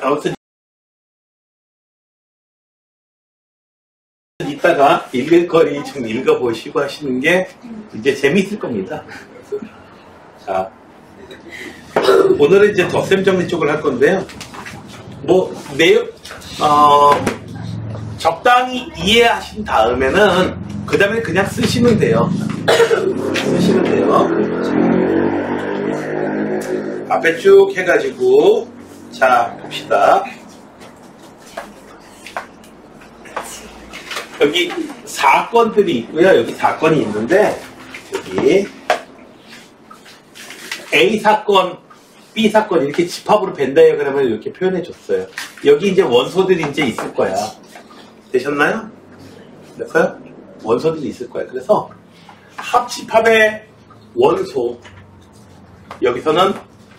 아무튼 이따가 읽을 거리 좀 읽어보시고 하시는 게 이제 재미있을 겁니다. 자, 오늘은 이제 덧셈 정리 쪽을 할 건데요. 뭐 내용 적당히 이해하신 다음에는 그 다음에 그냥 쓰시면 돼요. 쓰시면 돼요. 앞에 쭉 해가지고 자 봅시다. 여기 사건들이 있고요. 여기 사건이 있는데 여기 A 사건, B 사건 이렇게 집합으로 벤 다이어그램을 이렇게 표현해 줬어요. 여기 이제 원소들이 이제 있을 거야. 되셨나요? 됐어요? 원소들이 있을 거야. 그래서 합집합의 원소 여기서는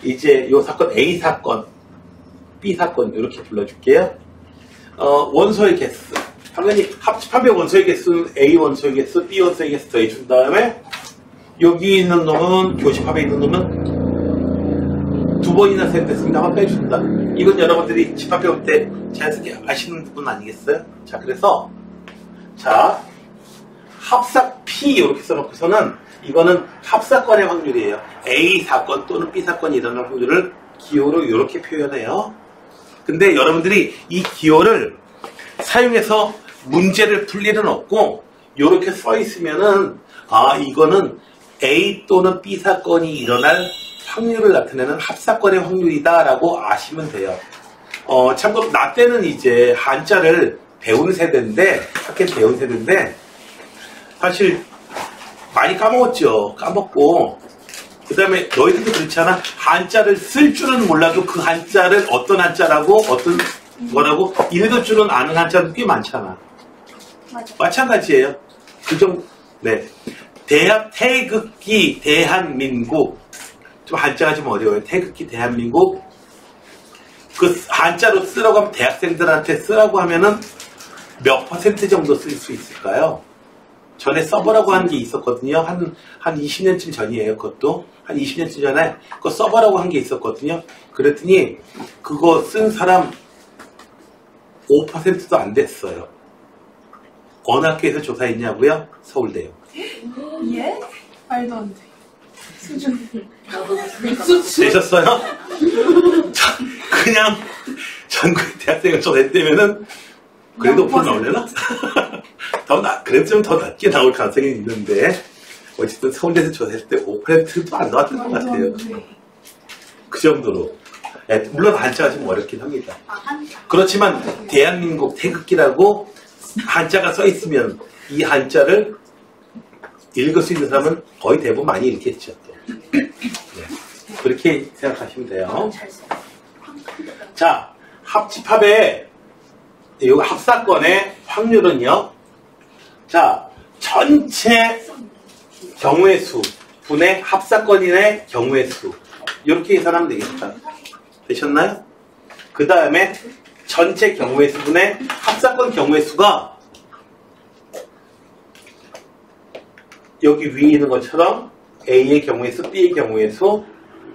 이제 이 사건 A 사건, B 사건 이렇게 불러줄게요. 원소의 개수 당연히 합집합의 원소의 개수는 A 원소의 개수, B 원소의 개수 더해준 다음에 여기 있는 놈은 교집합에 있는 놈은 두 번이나 셋됐습니다. 한번 빼준다. 이건 여러분들이 집합 배울 때 자연스럽게 아시는 부분 아니겠어요? 자, 그래서 자 합사 P 이렇게 써놓고서는 이거는 합사건의 확률이에요. A 사건 또는 B 사건이 일어날 확률을 기호로 이렇게 표현해요. 근데 여러분들이 이 기호를 사용해서 문제를 풀 일은 없고 이렇게 써 있으면은 아 이거는 A 또는 B 사건이 일어날 확률을 나타내는 합사건의 확률이다 라고 아시면 돼요. 참고로 나 때는 이제 한자를 배운 세대인데 학교에서 배운 세대인데 사실 많이 까먹었죠. 까먹고 그 다음에 너희들도 그렇잖아. 한자를 쓸 줄은 몰라도 그 한자를 어떤 한자라고 어떤 거라고 읽을 줄은 아는 한자도 꽤 많잖아. 맞아. 마찬가지예요. 그 정도. 네. 태극기 대한민국 좀 한자가 좀 어려워요. 태극기 대한민국 그 한자로 쓰라고 하면 대학생들한테 쓰라고 하면은 몇 퍼센트 정도 쓸 수 있을까요? 전에 써보라고 한 게 있었거든요. 한 20년쯤 전이에요. 그것도 한 20년쯤 전에 그거 써보라고 한 게 있었거든요. 그랬더니 그거 쓴 사람 5%도 안 됐어요. 어느 학교에서 조사했냐고요? 서울대요. 예? 말도 안 돼. 수준. 되셨어요? 그냥 전국의 대학생을 조사했다면은 그래도 5% 나오려나? 그래도 좀 더 낮게 나올 가능성이 있는데 어쨌든 서울대에서 조사했을 때 5%도 안 나왔던 것 같아요. 그 정도로. 물론 한자가 좀 어렵긴 합니다. 그렇지만 대한민국 태극기라고 한자가 써 있으면 이 한자를 읽을 수 있는 사람은 거의 대부분 많이 읽겠죠. 네. 그렇게 생각하시면 돼요. 자, 합집합의 이 합사건의 확률은요. 자, 전체 경우의 수 분의 합사건인의 경우의 수 이렇게 계산하면 되겠다. 되셨나요? 그 다음에 전체 경우의 수분의 합사건 경우의 수가 여기 위에 있는 것처럼 A의 경우의 수, B의 경우의 수,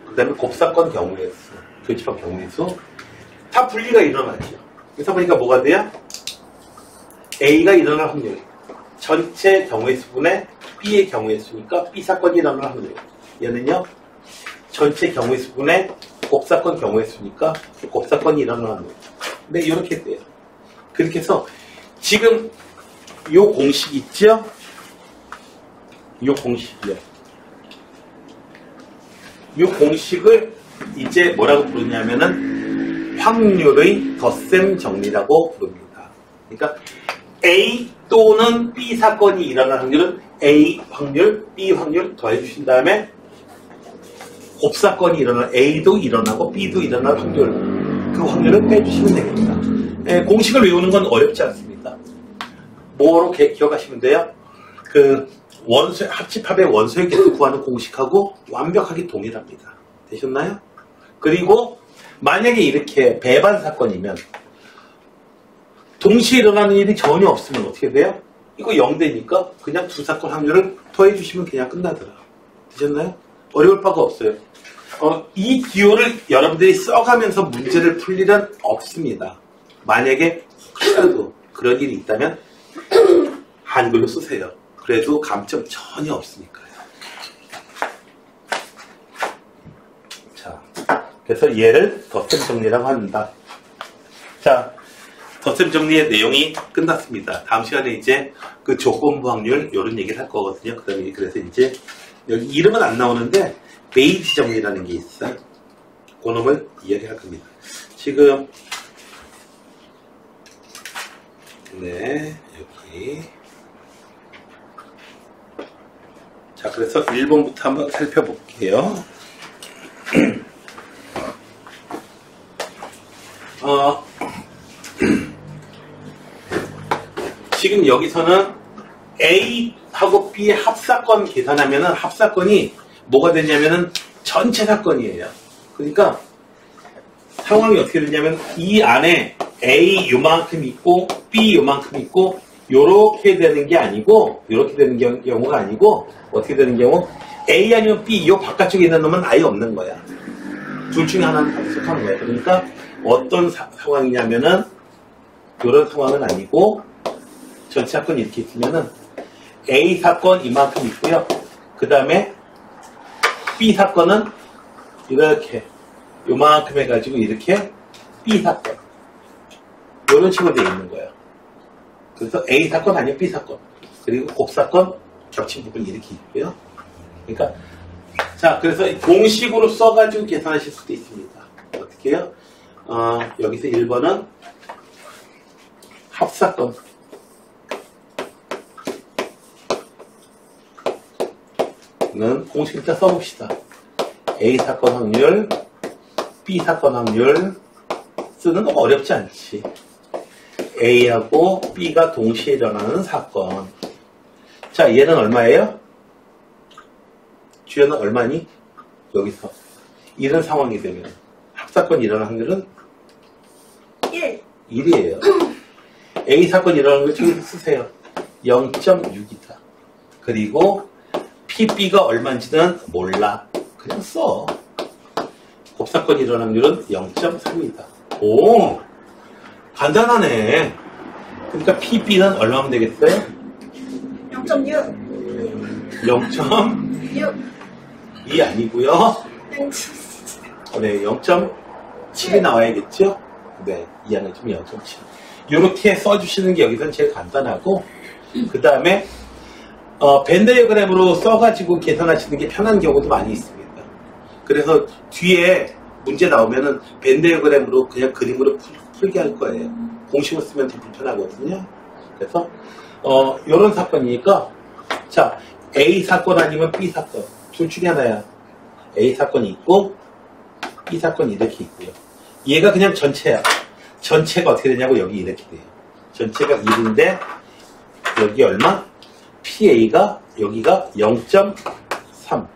그 다음에 곱사건 경우의 수, 교집합 경우의 수 다 분리가 일어나죠. 그래서 보니까 뭐가 돼요? A가 일어날 확률 전체 경우의 수분의 B의 경우의 수니까 B 사건이 일어날 확률 얘는요 전체 경우의 수분의 곱사건 경우의 수니까 곱사건이 일어나는 거예요. 네, 이렇게 돼요. 그렇게 해서 지금 요 공식 있죠? 요 공식이요. 요 공식을 이제 뭐라고 부르냐면은 확률의 덧셈 정리라고 부릅니다. 그러니까 A 또는 B 사건이 일어날 확률은 A 확률, B 확률 더해 주신 다음에 곱사건이 일어날 A도 일어나고 B도 일어날 확률 그 확률을 빼주시면 됩니다. 예, 공식을 외우는 건 어렵지 않습니다. 뭐로 기억하시면 돼요? 그 원소 합집합의 원소의 개수 구하는 공식하고 완벽하게 동일합니다. 되셨나요? 그리고 만약에 이렇게 배반 사건이면 동시에 일어나는 일이 전혀 없으면 어떻게 돼요? 이거 0되니까 그냥 두 사건 확률을 더해 주시면 그냥 끝나더라. 되셨나요? 어려울 바가 없어요. 이 듀오를 여러분들이 써가면서 문제를 풀 일은 없습니다. 만약에 혹시라도 그런 일이 있다면 한글로 쓰세요. 그래도 감점 전혀 없으니까요. 자, 그래서 얘를 덧셈 정리라고 합니다. 자, 덧셈 정리의 내용이 끝났습니다. 다음 시간에 이제 그 조건부 확률 이런 얘기를 할 거거든요. 그래서 이제 여기 이름은 안 나오는데 베이지 정리라는 게 있어요. 그 놈을 이야기할 겁니다. 지금 네 여기 자 그래서 1번부터 한번 살펴볼게요. 지금 여기서는 A하고 B의 합사건 계산하면은 합사건이 뭐가 되냐면은 전체 사건이에요. 그러니까 상황이 어떻게 되냐면 이 안에 A 요만큼 있고 B 요만큼 있고 요렇게 되는 게 아니고 요렇게 되는 경우가 아니고 어떻게 되는 경우 A 아니면 B 요 바깥쪽에 있는 놈은 아예 없는 거야. 둘 중에 하나는 속하는 거야. 그러니까 어떤 상황이냐면은 요런 상황은 아니고 전체 사건이 이렇게 있으면은 A 사건 이만큼 있고요. 그 다음에 B 사건은 이렇게 요만큼 해가지고 이렇게 B 사건 이런 식으로 되어 있는 거예요. 그래서 A 사건 아니면 B 사건 그리고 곱사건 겹친 부분이 이렇게 있고요. 그러니까 자 그래서 공식으로 써가지고 계산하실 수도 있습니다. 어떻게 해요? 여기서 1번은 합사건 는 공식 일단 써봅시다. A 사건 확률, B 사건 확률 쓰는 거 어렵지 않지. A하고 B가 동시에 일어나는 사건. 자, 얘는 얼마예요? 주연은 얼마니? 여기서 이런 상황이 되면 합사건이 일어나는 확률은 1이에요. A 사건이 일어나는 걸 저기 쓰세요. 0.6이다. 그리고 PB가 얼마인지는 몰라. 그냥 써. 곱사건이 일어나는 확률은 0.3이다. 오, 간단하네. 그러니까 PB는 얼마면 되겠어요? 0.6. 0.2 아니고요. 네, 0.7이 나와야겠죠? 네, 이 안에 좀 0.7. 이렇게 써주시는 게 여기서는 제일 간단하고, 그 다음에 벤 다이어그램으로 써가지고 계산하시는 게 편한 경우도 많이 있습니다. 그래서 뒤에 문제 나오면은 벤 다이어그램으로 그냥 그림으로 풀게 할 거예요. 공식을 쓰면 더 불편하거든요. 그래서 이런 사건이니까 자 A 사건 아니면 B 사건 둘 중에 하나야. A 사건이 있고 B 사건이 이렇게 있고요. 얘가 그냥 전체야. 전체가 어떻게 되냐고 여기 이렇게 돼요. 전체가 1인데 여기 얼마? PA가 여기가 0.3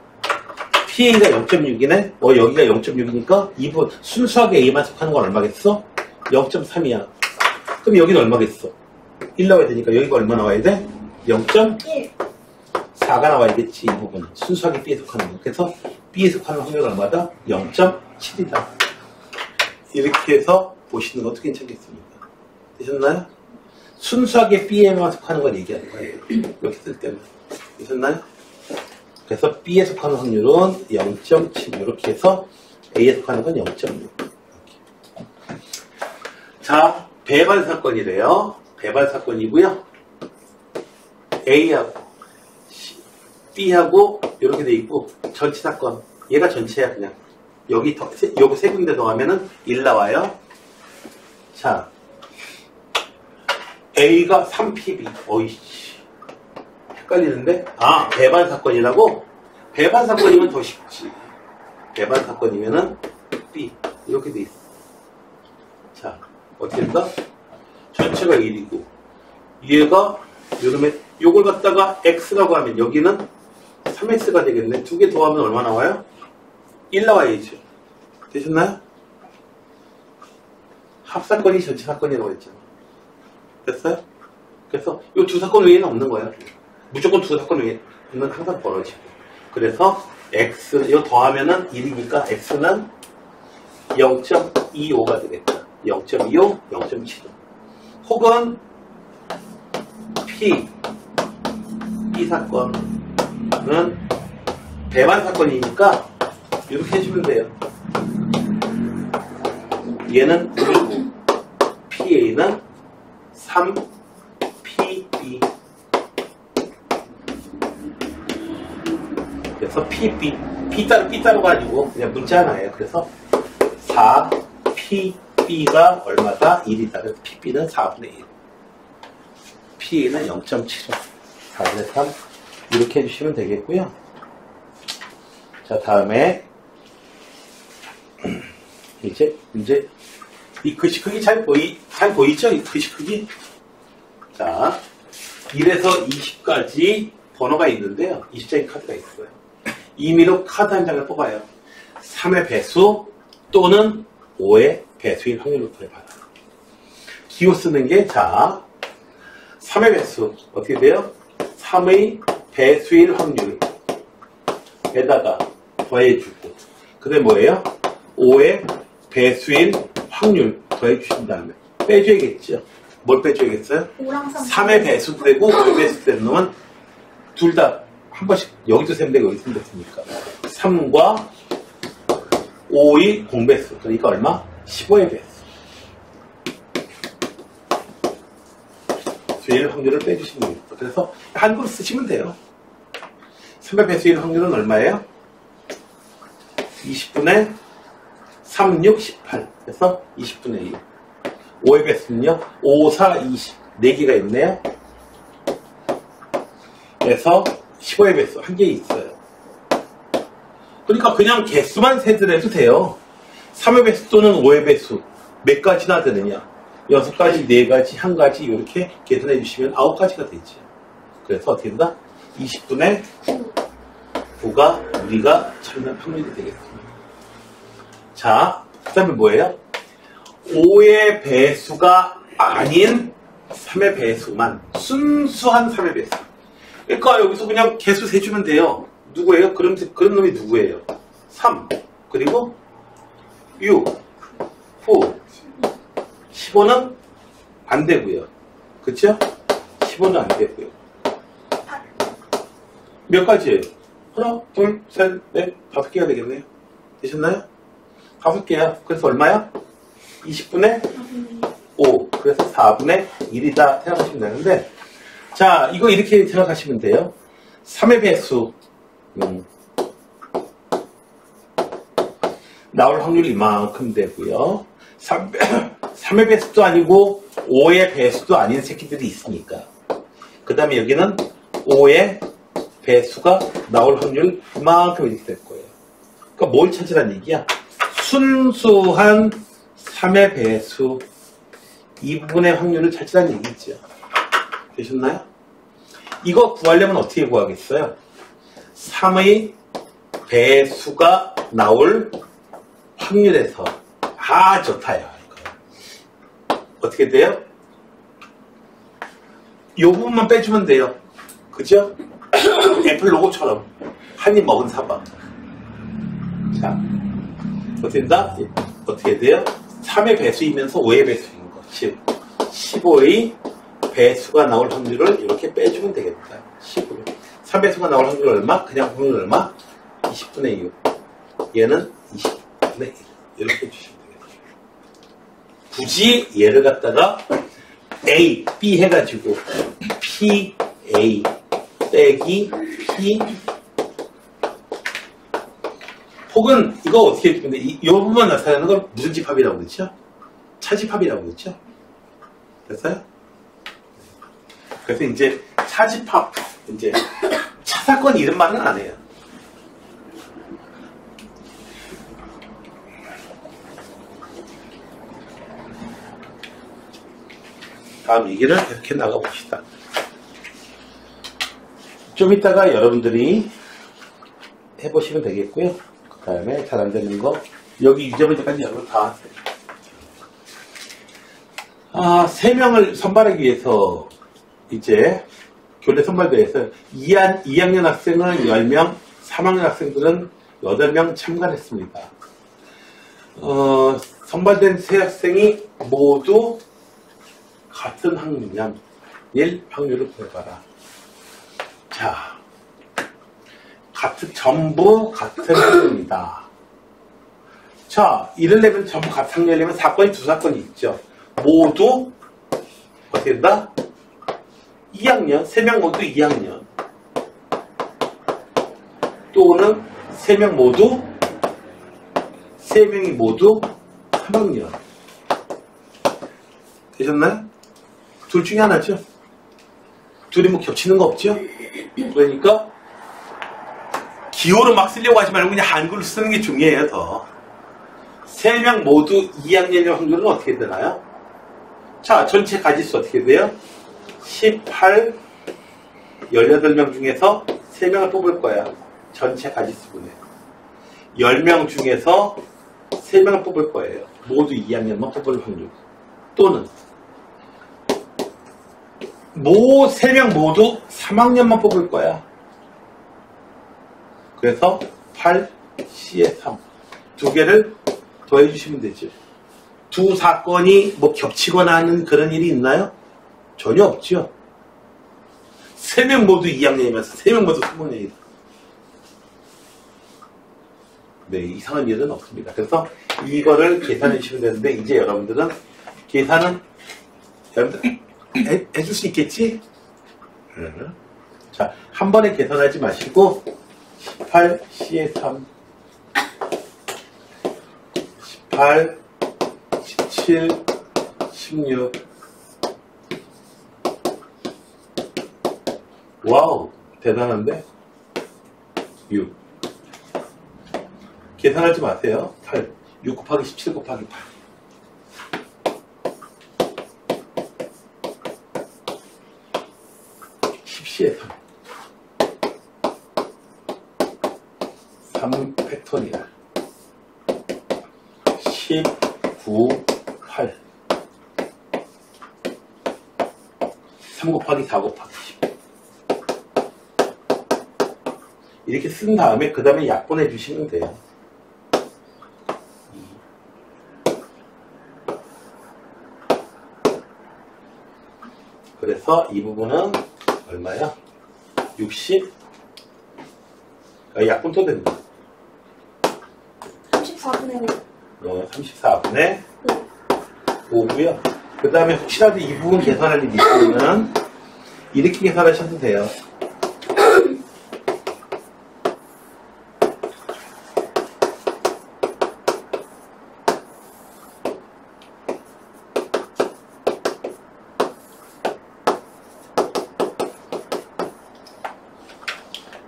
PA가 0.6이네 여기가 0.6이니까 2분 순수하게 A만 속하는 건 얼마겠어? 0.3이야. 그럼 여기는 얼마겠어? 1 나와야 되니까 여기가 얼마 나와야 돼? 0.4가 나와야겠지. 이 부분 순수하게 B에 속하는 거. 그래서 B에 속하는 확률은 얼마다? 0.7이다. 이렇게 해서 보시는 것도 괜찮겠습니다. 되셨나요? 순수하게 B에만 속하는 걸 얘기하는 거예요. 이렇게 쓸 때는. 되셨나요? 그래서 B에 속하는 확률은 0.7 이렇게 해서 A에 속하는 건 0.6. 자, 배발 사건이래요. 배발 사건이고요. A하고 B하고 이렇게 돼 있고 전체 사건. 얘가 전체야 그냥. 여기 세 군데 더하면은 1 나와요. 자. A가 3PB. 어이씨. 헷갈리는데? 아, 배반 사건이라고? 배반 사건이면 더 쉽지. 배반 사건이면은 B. 이렇게 돼 있어. 자, 어떻게 된다? 전체가 1이고, 얘가, 요걸 갖다가 X라고 하면 여기는 3X가 되겠네. 두 개 더하면 얼마 나와요? 1 나와야죠. 되셨나요? 합사건이 전체 사건이라고 했잖아. 됐어요? 그래서 이 두 사건 외에는 없는 거야. 무조건 두 사건 외에는 항상 벌어지고. 그래서 x, 이거 더하면은 1이니까 x는 0.25가 되겠다. 0.25, 0.75. 혹은 P 사건은 배만 사건이니까 이렇게 해주면 돼요. 얘는 2, PA는 3, PB. 그래서 PB, P 따로가 아니고 그냥 문자 하나예요. 그래서 4, PB가 얼마다? 1이다. 그래서 PB는 4분의 1. PA는 0.75. 4분의 3. 이렇게 해주시면 되겠고요. 자, 다음에 이제 이 글씨 크기 잘 보이죠? 이 글씨 크기. 자, 1에서 20까지 번호가 있는데요. 20장의 카드가 있어요. 임의로 카드 한 장을 뽑아요. 3의 배수 또는 5의 배수일 확률을 구해봐라. 기호 쓰는 게, 자, 3의 배수 어떻게 돼요? 3의 배수일 확률에다가 더해주고, 그 다음에 뭐예요? 5의 배수일 확률 더해주신 다음에 빼줘야겠죠. 뭘 빼줘야겠어요? 3의 배수도 되고 5의 배수도 되는 놈은 둘 다 한 번씩 여기도 세면 되고 여기도 세면 됐으니까 3과 5의 공배수, 그러니까 얼마? 15의 배수. 수일 확률을 빼주시면 됩니다. 그래서 한글 쓰시면 돼요. 3의 배수일 확률은 얼마예요? 20분의 3, 6, 18. 그래서 20분의 1. 5의 배수는요, 5, 4, 20. 4개가 있네요. 그래서 15의 배수, 한 개 있어요. 그러니까 그냥 개수만 세더라도 돼요. 3의 배수 또는 5의 배수, 몇 가지나 되느냐? 6가지, 4가지, 1가지, 이렇게 계산해 주시면 9가지가 되죠. 그래서 어떻게 된다? 20분의 9가 우리가 찾는 확률이 되겠습니다. 자, 그 다음에 뭐예요? 5의 배수가 아닌 3의 배수만, 순수한 3의 배수. 그러니까 여기서 그냥 개수 세주면 돼요. 누구예요? 그런 놈이 누구예요? 3, 그리고 6, 9, 15는 안 되고요. 그쵸? 15는 안 되고요. 몇 가지예요? 하나, 둘, 셋, 넷, 5개가 되겠네요. 되셨나요? 5개야. 그래서 얼마야? 20분의 5. 그래서 4분의 1이다 생각하시면 되는데, 자, 이거 이렇게 생각하시면 돼요. 3의 배수 나올 확률이 이만큼 되고요. 3의 배수도 아니고 5의 배수도 아닌 새끼들이 있으니까. 그 다음에 여기는 5의 배수가 나올 확률 이만큼 이렇게 될 거예요. 그러니까 뭘 찾으란 얘기야? 순수한 3의 배수 이 부분의 확률을 찾으란 얘기죠. 되셨나요? 이거 구하려면 어떻게 구하겠어요? 3의 배수가 나올 확률에서 좋다요. 이거. 어떻게 돼요? 이 부분만 빼주면 돼요. 그죠? 애플 로고처럼 한 입 먹은 사과. 자, 어떻게 된다? 어떻게 돼요? 3의 배수이면서 5의 배수인 거. 즉 15의 배수가 나올 확률을 이렇게 빼주면 되겠다. 15. 3배수가 나올 확률 얼마? 그냥 확률 얼마? 20분의 6. 얘는 20분의 1. 이렇게 해주시면 되겠다. 굳이 얘를 갖다가 A, B 해가지고 P, A 빼기 P 혹은 이거 어떻게 해주면 돼? 이 부분만 나타내는 걸 무슨 집합이라고 그랬죠? 차집합이라고 그랬죠? 됐어요? 그래서 이제 차집합, 이제 차사건 이름만은 안 해요. 다음 얘기를 이렇게 나가봅시다. 좀 이따가 여러분들이 해보시면 되겠고요. 그 다음에 잘 안 되는 거 여기 유제문제까지 여러분 다 하세요. 3명을 선발하기 위해서 이제 교내 선발대회에서 2학년 학생을 10명, 3학년 학생들은 8명 참가했습니다. 선발된 세 학생이 모두 같은 학년 1 확률을 구해봐라. 자, 전부 같은 학년이다. 자, 이러려면 전부 같은 학년이려면 사건이 두 사건이 있죠. 모두 어떻게 된다? 2학년, 3명 모두 2학년. 또는 3명이 모두 3학년. 되셨나요? 둘 중에 하나죠. 둘이 뭐 겹치는 거 없죠? 그러니까 기호로 막 쓰려고 하지 말고 그냥 한글로 쓰는 게 중요해요. 더 3명 모두 2학년의 확률은 어떻게 되나요? 자, 전체 가지수 어떻게 돼요? 18, 18명 중에서 3명을 뽑을 거야. 전체 가지수분에 10명 중에서 3명을 뽑을 거예요. 모두 2학년만 뽑을 확률. 또는 3명 모두 3학년만 뽑을 거야. 그래서 8, C에 3. 두 개를 더해주시면 되죠. 두 사건이 뭐 겹치거나 하는 그런 일이 있나요? 전혀 없죠. 3명 모두 2학년이면서 3명 모두 3학년이다. 네, 이상한 일은 없습니다. 그래서 이거를 계산해 주시면 되는데, 이제 여러분들은 계산은 해줄 수 있겠지? 자, 한 번에 계산하지 마시고 18, C에 3, 18, 17, 16. 와우, 대단한데? 6. 계산하지 마세요. 8. 6 곱하기 17 곱하기 8. 10C에 3. 3 팩토리얼. 19, 8. 3 곱하기 4 곱하기 10. 이렇게 쓴 다음에 그 다음에 약분해 주시면 돼요. 그래서 이 부분은 얼마야? 60? 약분 또 됩니다. 34분의 5. 34분의 5고요. 그 다음에 혹시라도 이 부분 계산할 일이 있으면 이렇게 계산하셔도 돼요.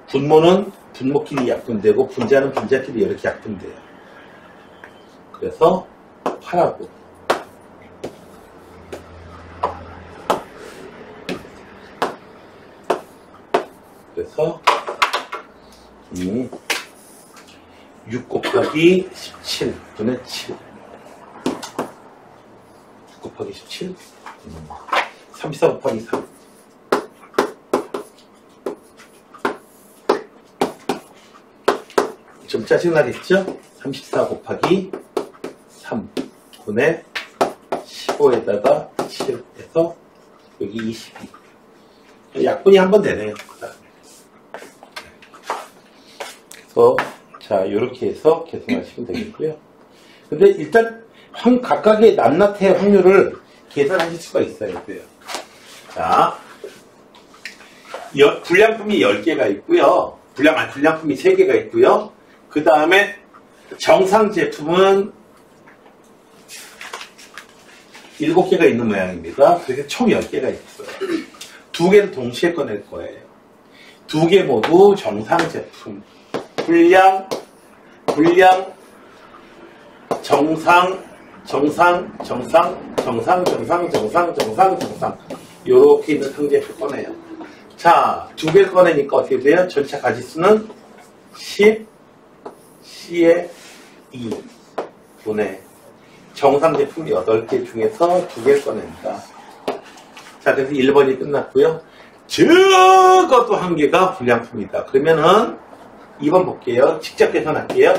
분모는 분모끼리 약분되고 분자는 분자끼리 이렇게 약분돼요. 그래서 8하고 그래서 6 곱하기 17 분의 7 6 곱하기 17 34 곱하기 3 좀 짜증나겠죠? 34 곱하기 3 분의 15에다가 7 해서 여기 22 약분이 한 번 되네요. 그래서 자 이렇게 해서 계산하시면 되겠고요. 근데 일단 각각의 낱낱의 확률을 계산하실 수가 있어요. 자 불량품이 10개가 있고요. 불량품이 3개가 있고요. 그 다음에 정상 제품은 7개가 있는 모양입니다. 그래서 총 10개가 있어요. 2개를 동시에 꺼낼 거예요. 2개 모두 정상 제품. 불량, 정상, 요렇게 있는 상제품 꺼내요. 자, 2개를 꺼내니까 어떻게 돼요? 전체 가지수는 10, C에 2 분의 정상 제품 8개 중에서 2개를 꺼냅니다. 자, 그래서 1번이 끝났고요. 적어도 1개가 불량품이다. 그러면은 2번 볼게요. 직접 계산할게요.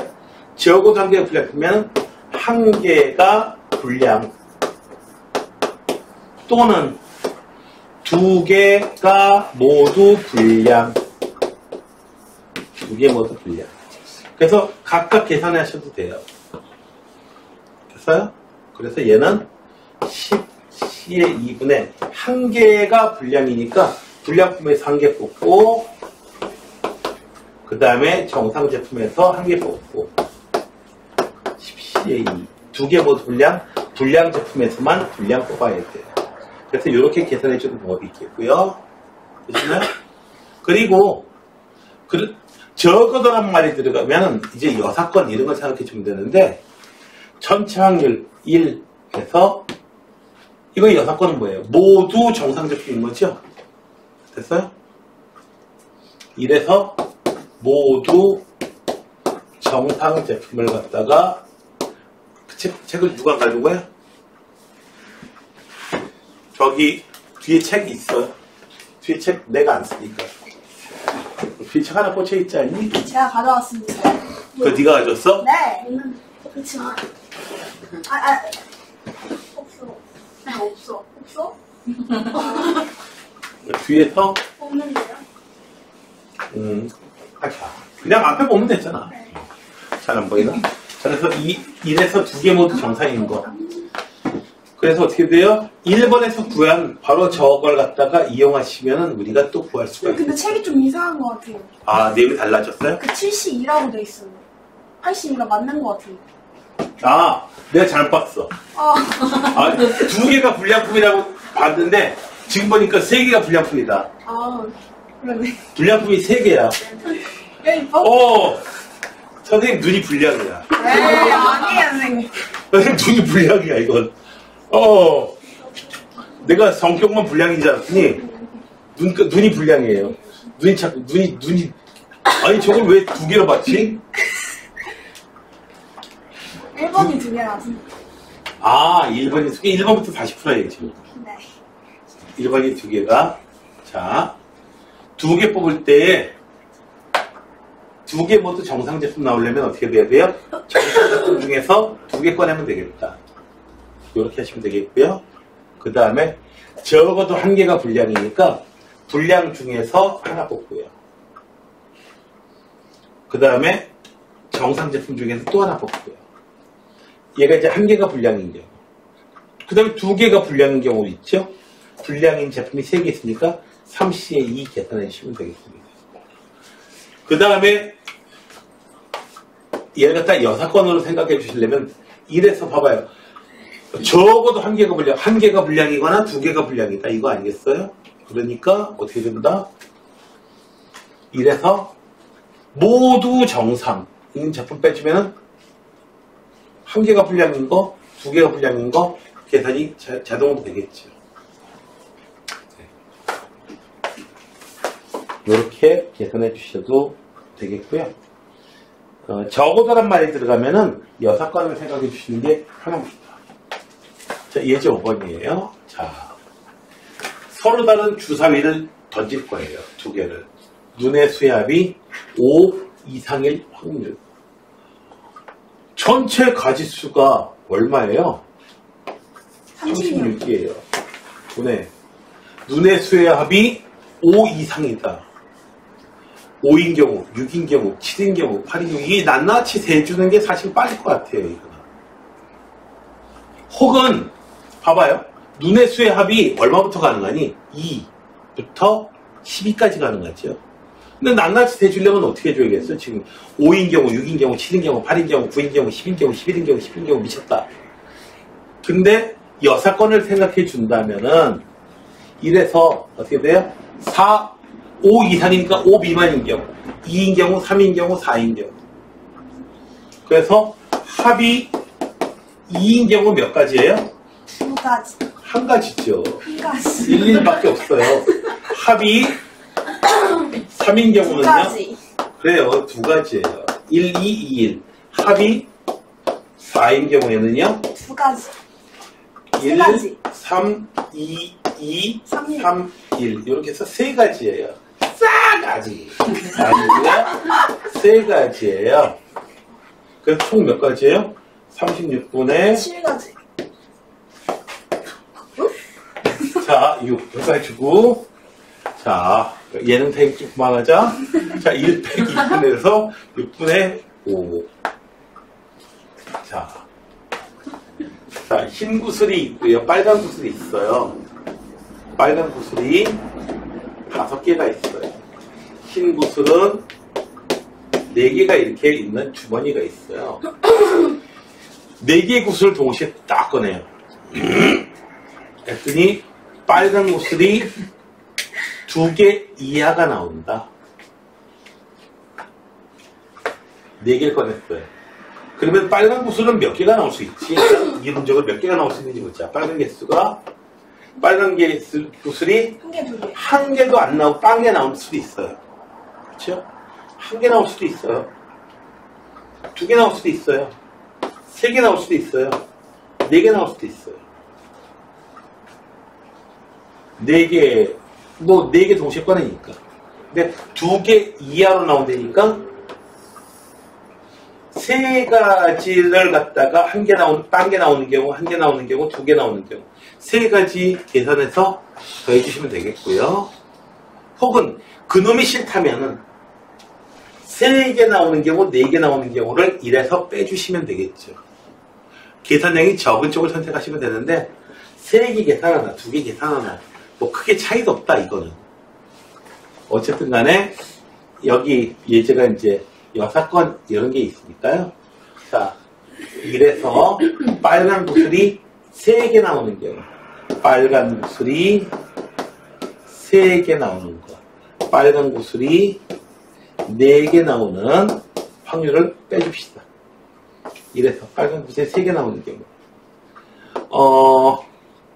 적어도 한 개가 불량이면 한 개가 불량 또는 두 개가 모두 불량. 두 개 모두 불량. 그래서 각각 계산하셔도 돼요. 됐어요? 그래서 얘는 10C의 2분의 한 개가 불량이니까 불량품에서 한 개 뽑고 그 다음에 정상 제품에서 한 개 뽑고 10C의 2. 두 개 모두 불량 제품에서만 불량 뽑아야 돼요. 그래서 이렇게 계산해주는 방법이 있겠고요. 되시나요? 그리고 적어도란 말이 들어가면 이제 여사건 이런 걸 생각해 주면 되는데 전체 확률 1에서 이거 여사건은 뭐예요? 모두 정상 제품인 거죠? 됐어요? 1에서 모두 정상 제품을 갖다가 책을 누가 가지고 거야? 저기 뒤에 책 있어요. 뒤에 책 내가 안 쓰니까. 뒤에 책 하나 꽂혀 있지 않니? 제가 가져왔습니다. 그거 네가 가져왔어? 네. 그렇지만 없어. 네, 없어. 없어? 뒤에서 없는데요? 그냥 앞에 보면 되잖아. 네. 잘 안 보이나? 자, 그래서 1에서 두 개 모두 정상인 거. 그래서 어떻게 돼요? 1번에서 구한 바로 저걸 갖다가 이용하시면 우리가 또 구할 수가 있어요. 근데 책이 좀 이상한 것 같아요. 아, 내용이 달라졌어요? 그 72라고 돼 있어요. 82가 맞는 것 같아요. 아, 내가 잘못 봤어. 아, 두 개가 불량품이라고 봤는데 지금 보니까 세 개가 불량품이다. 그러네. 불량품이 세 개야. 여기 선생님 눈이 불량이야. 에이, 아니에요, 선생님. 선생님 눈이 불량이야, 이건. 내가 성격만 불량인 줄 알았더니 눈이 불량이에요. 눈이 아니 저걸 왜 두 개로 봤지? 1번이 두 개라서. 아, 1번이 두 개. 1번부터 다시 풀어야지. 네. 1번이 두 개가. 자, 두 개 뽑을 때 두 개 모두 정상 제품 나오려면 어떻게 돼야 돼요? 정상 제품 중에서 두 개 꺼내면 되겠다. 이렇게 하시면 되겠고요. 그 다음에 적어도 한 개가 불량이니까 불량 중에서 하나 뽑고요. 그 다음에 정상 제품 중에서 또 하나 뽑고요. 얘가 이제 한 개가 불량인 경우. 그 다음에 두 개가 불량인 경우도 있죠. 불량인 제품이 세 개 있으니까 3C의 2 계산해 주시면 되겠습니다. 그 다음에 얘를 갖다 여사건으로 생각해 주시려면 1에서 봐봐요. 적어도 한 개가 불량, 한 개가 불량이거나 두 개가 불량이다. 이거 아니겠어요? 그러니까 어떻게 됩니다? 1에서 모두 정상인 제품 빼주면은 한 개가 불량인 거, 두 개가 불량인 거 계산이 자동으로 되겠죠. 이렇게 계산해 주셔도 되겠고요. 적어도란 말이 들어가면은 여사건을 생각해 주시는 게 편합니다. 자, 예제 5번이에요. 자, 서로 다른 주사위를 던질 거예요. 두 개를. 눈의 수압이 5 이상일 확률. 전체 가지수가 얼마예요? 36이에요. 눈의 수압이 5 이상이다. 5인 경우, 6인 경우, 7인 경우, 8인 경우 이게 낱낱이 세주는 게 사실 빠질 것 같아요. 이거는. 혹은 봐봐요. 눈의 수의 합이 얼마부터 가능하니? 2부터 12까지 가능하죠. 근데 낱낱이 세주려면 어떻게 해줘야겠어? 지금 5인 경우, 6인 경우, 7인 경우, 8인 경우, 9인 경우, 10인 경우, 11인 경우, 10인 경우 미쳤다. 근데 여사건을 생각해 준다면은 1에서 어떻게 돼요? 5 이상이니까 5 미만인 경우, 2인 경우, 3인 경우, 4인 경우. 그래서 합이 2인 경우 몇 가지예요? 두 가지. 한 가지죠. 한 가지. 1, 1밖에 없어요. 합이 3인 경우는요? 두 가지. 그래요. 두 가지예요. 1, 2, 2, 1. 합이 4인 경우에는요? 두 가지. 1, 가지. 3, 2, 2, 3, 1. 3, 1. 이렇게 해서 세 가지예요. 싹 가지. 아니고요. 세 가지예요. 그래서 총 몇 가지예요? 36분의 7가지. 자, 6 해가지고 자, 예능 타임 좀 그만하자. 자, 1 빼기 2분에서 6분의 5. 자, 흰 구슬이 있고요. 빨간 구슬이 있어요. 빨간 구슬이 5개가 있어요. 흰 구슬은 4개가 이렇게 있는 주머니가 있어요. 4개의 구슬을 동시에 딱 꺼내요. 했더니 빨간 구슬이 2개 이하가 나온다. 4개를 꺼냈어요. 그러면 빨간 구슬은 몇 개가 나올 수 있지? 이론적으로 몇 개가 나올 수 있는지 보자. 빨간 개수가, 빨간 구슬이 1개, 2개. 1개도 안 나오고 빵개 나올 수도 있어요. 그렇죠? 1개 나올 수도 있어요. 2개 나올 수도 있어요. 3개 나올 수도 있어요. 4개 나올 수도 있어요. 4개, 뭐 4개 동시에 꺼내니까. 근데 2개 이하로 나온다니까 3가지를 갖다가 1개 나오는, 빵개 나오는 경우, 1개 나오는 경우, 2개 나오는 경우 3가지 계산해서 더해주시면 되겠고요. 혹은 그놈이 싫다면은 3개 나오는 경우, 4개 나오는 경우를 1에서 빼주시면 되겠죠. 계산량이 적은 쪽을 선택하시면 되는데 3개 계산하나, 2개 계산하나 뭐 크게 차이도 없다 이거는. 어쨌든 간에 여기 예제가 이제 여사건 이런 게 있으니까요. 자, 이래서 빨간 구슬이 3개 나오는 경우, 빨간 구슬이 3개 나오는 거, 빨간 구슬이 4개 나오는 확률을 빼줍시다. 이래서 빨간 구슬이 3개 나오는 경우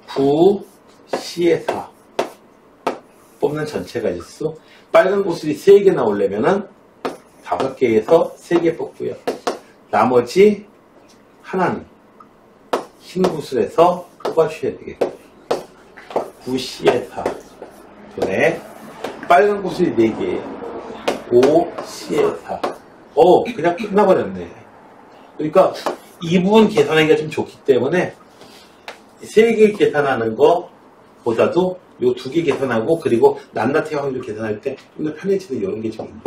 9, C의 4 뽑는 전체 가지수. 빨간 구슬이 3개 나오려면은 5개에서 3개 뽑고요. 나머지 하나는 흰 구슬에서 뽑아주셔야 되겠고요. 9C의 4 분의 빨간 구슬이 4개예요. 5C의 4. 그냥 끝나버렸네. 그러니까 이 부분 계산하기가 좀 좋기 때문에 3개 계산하는 거보다도 요 2개 계산하고 그리고 낱낱이 확률 계산할 때 좀 더 편해지는 이런 게 좀 있는.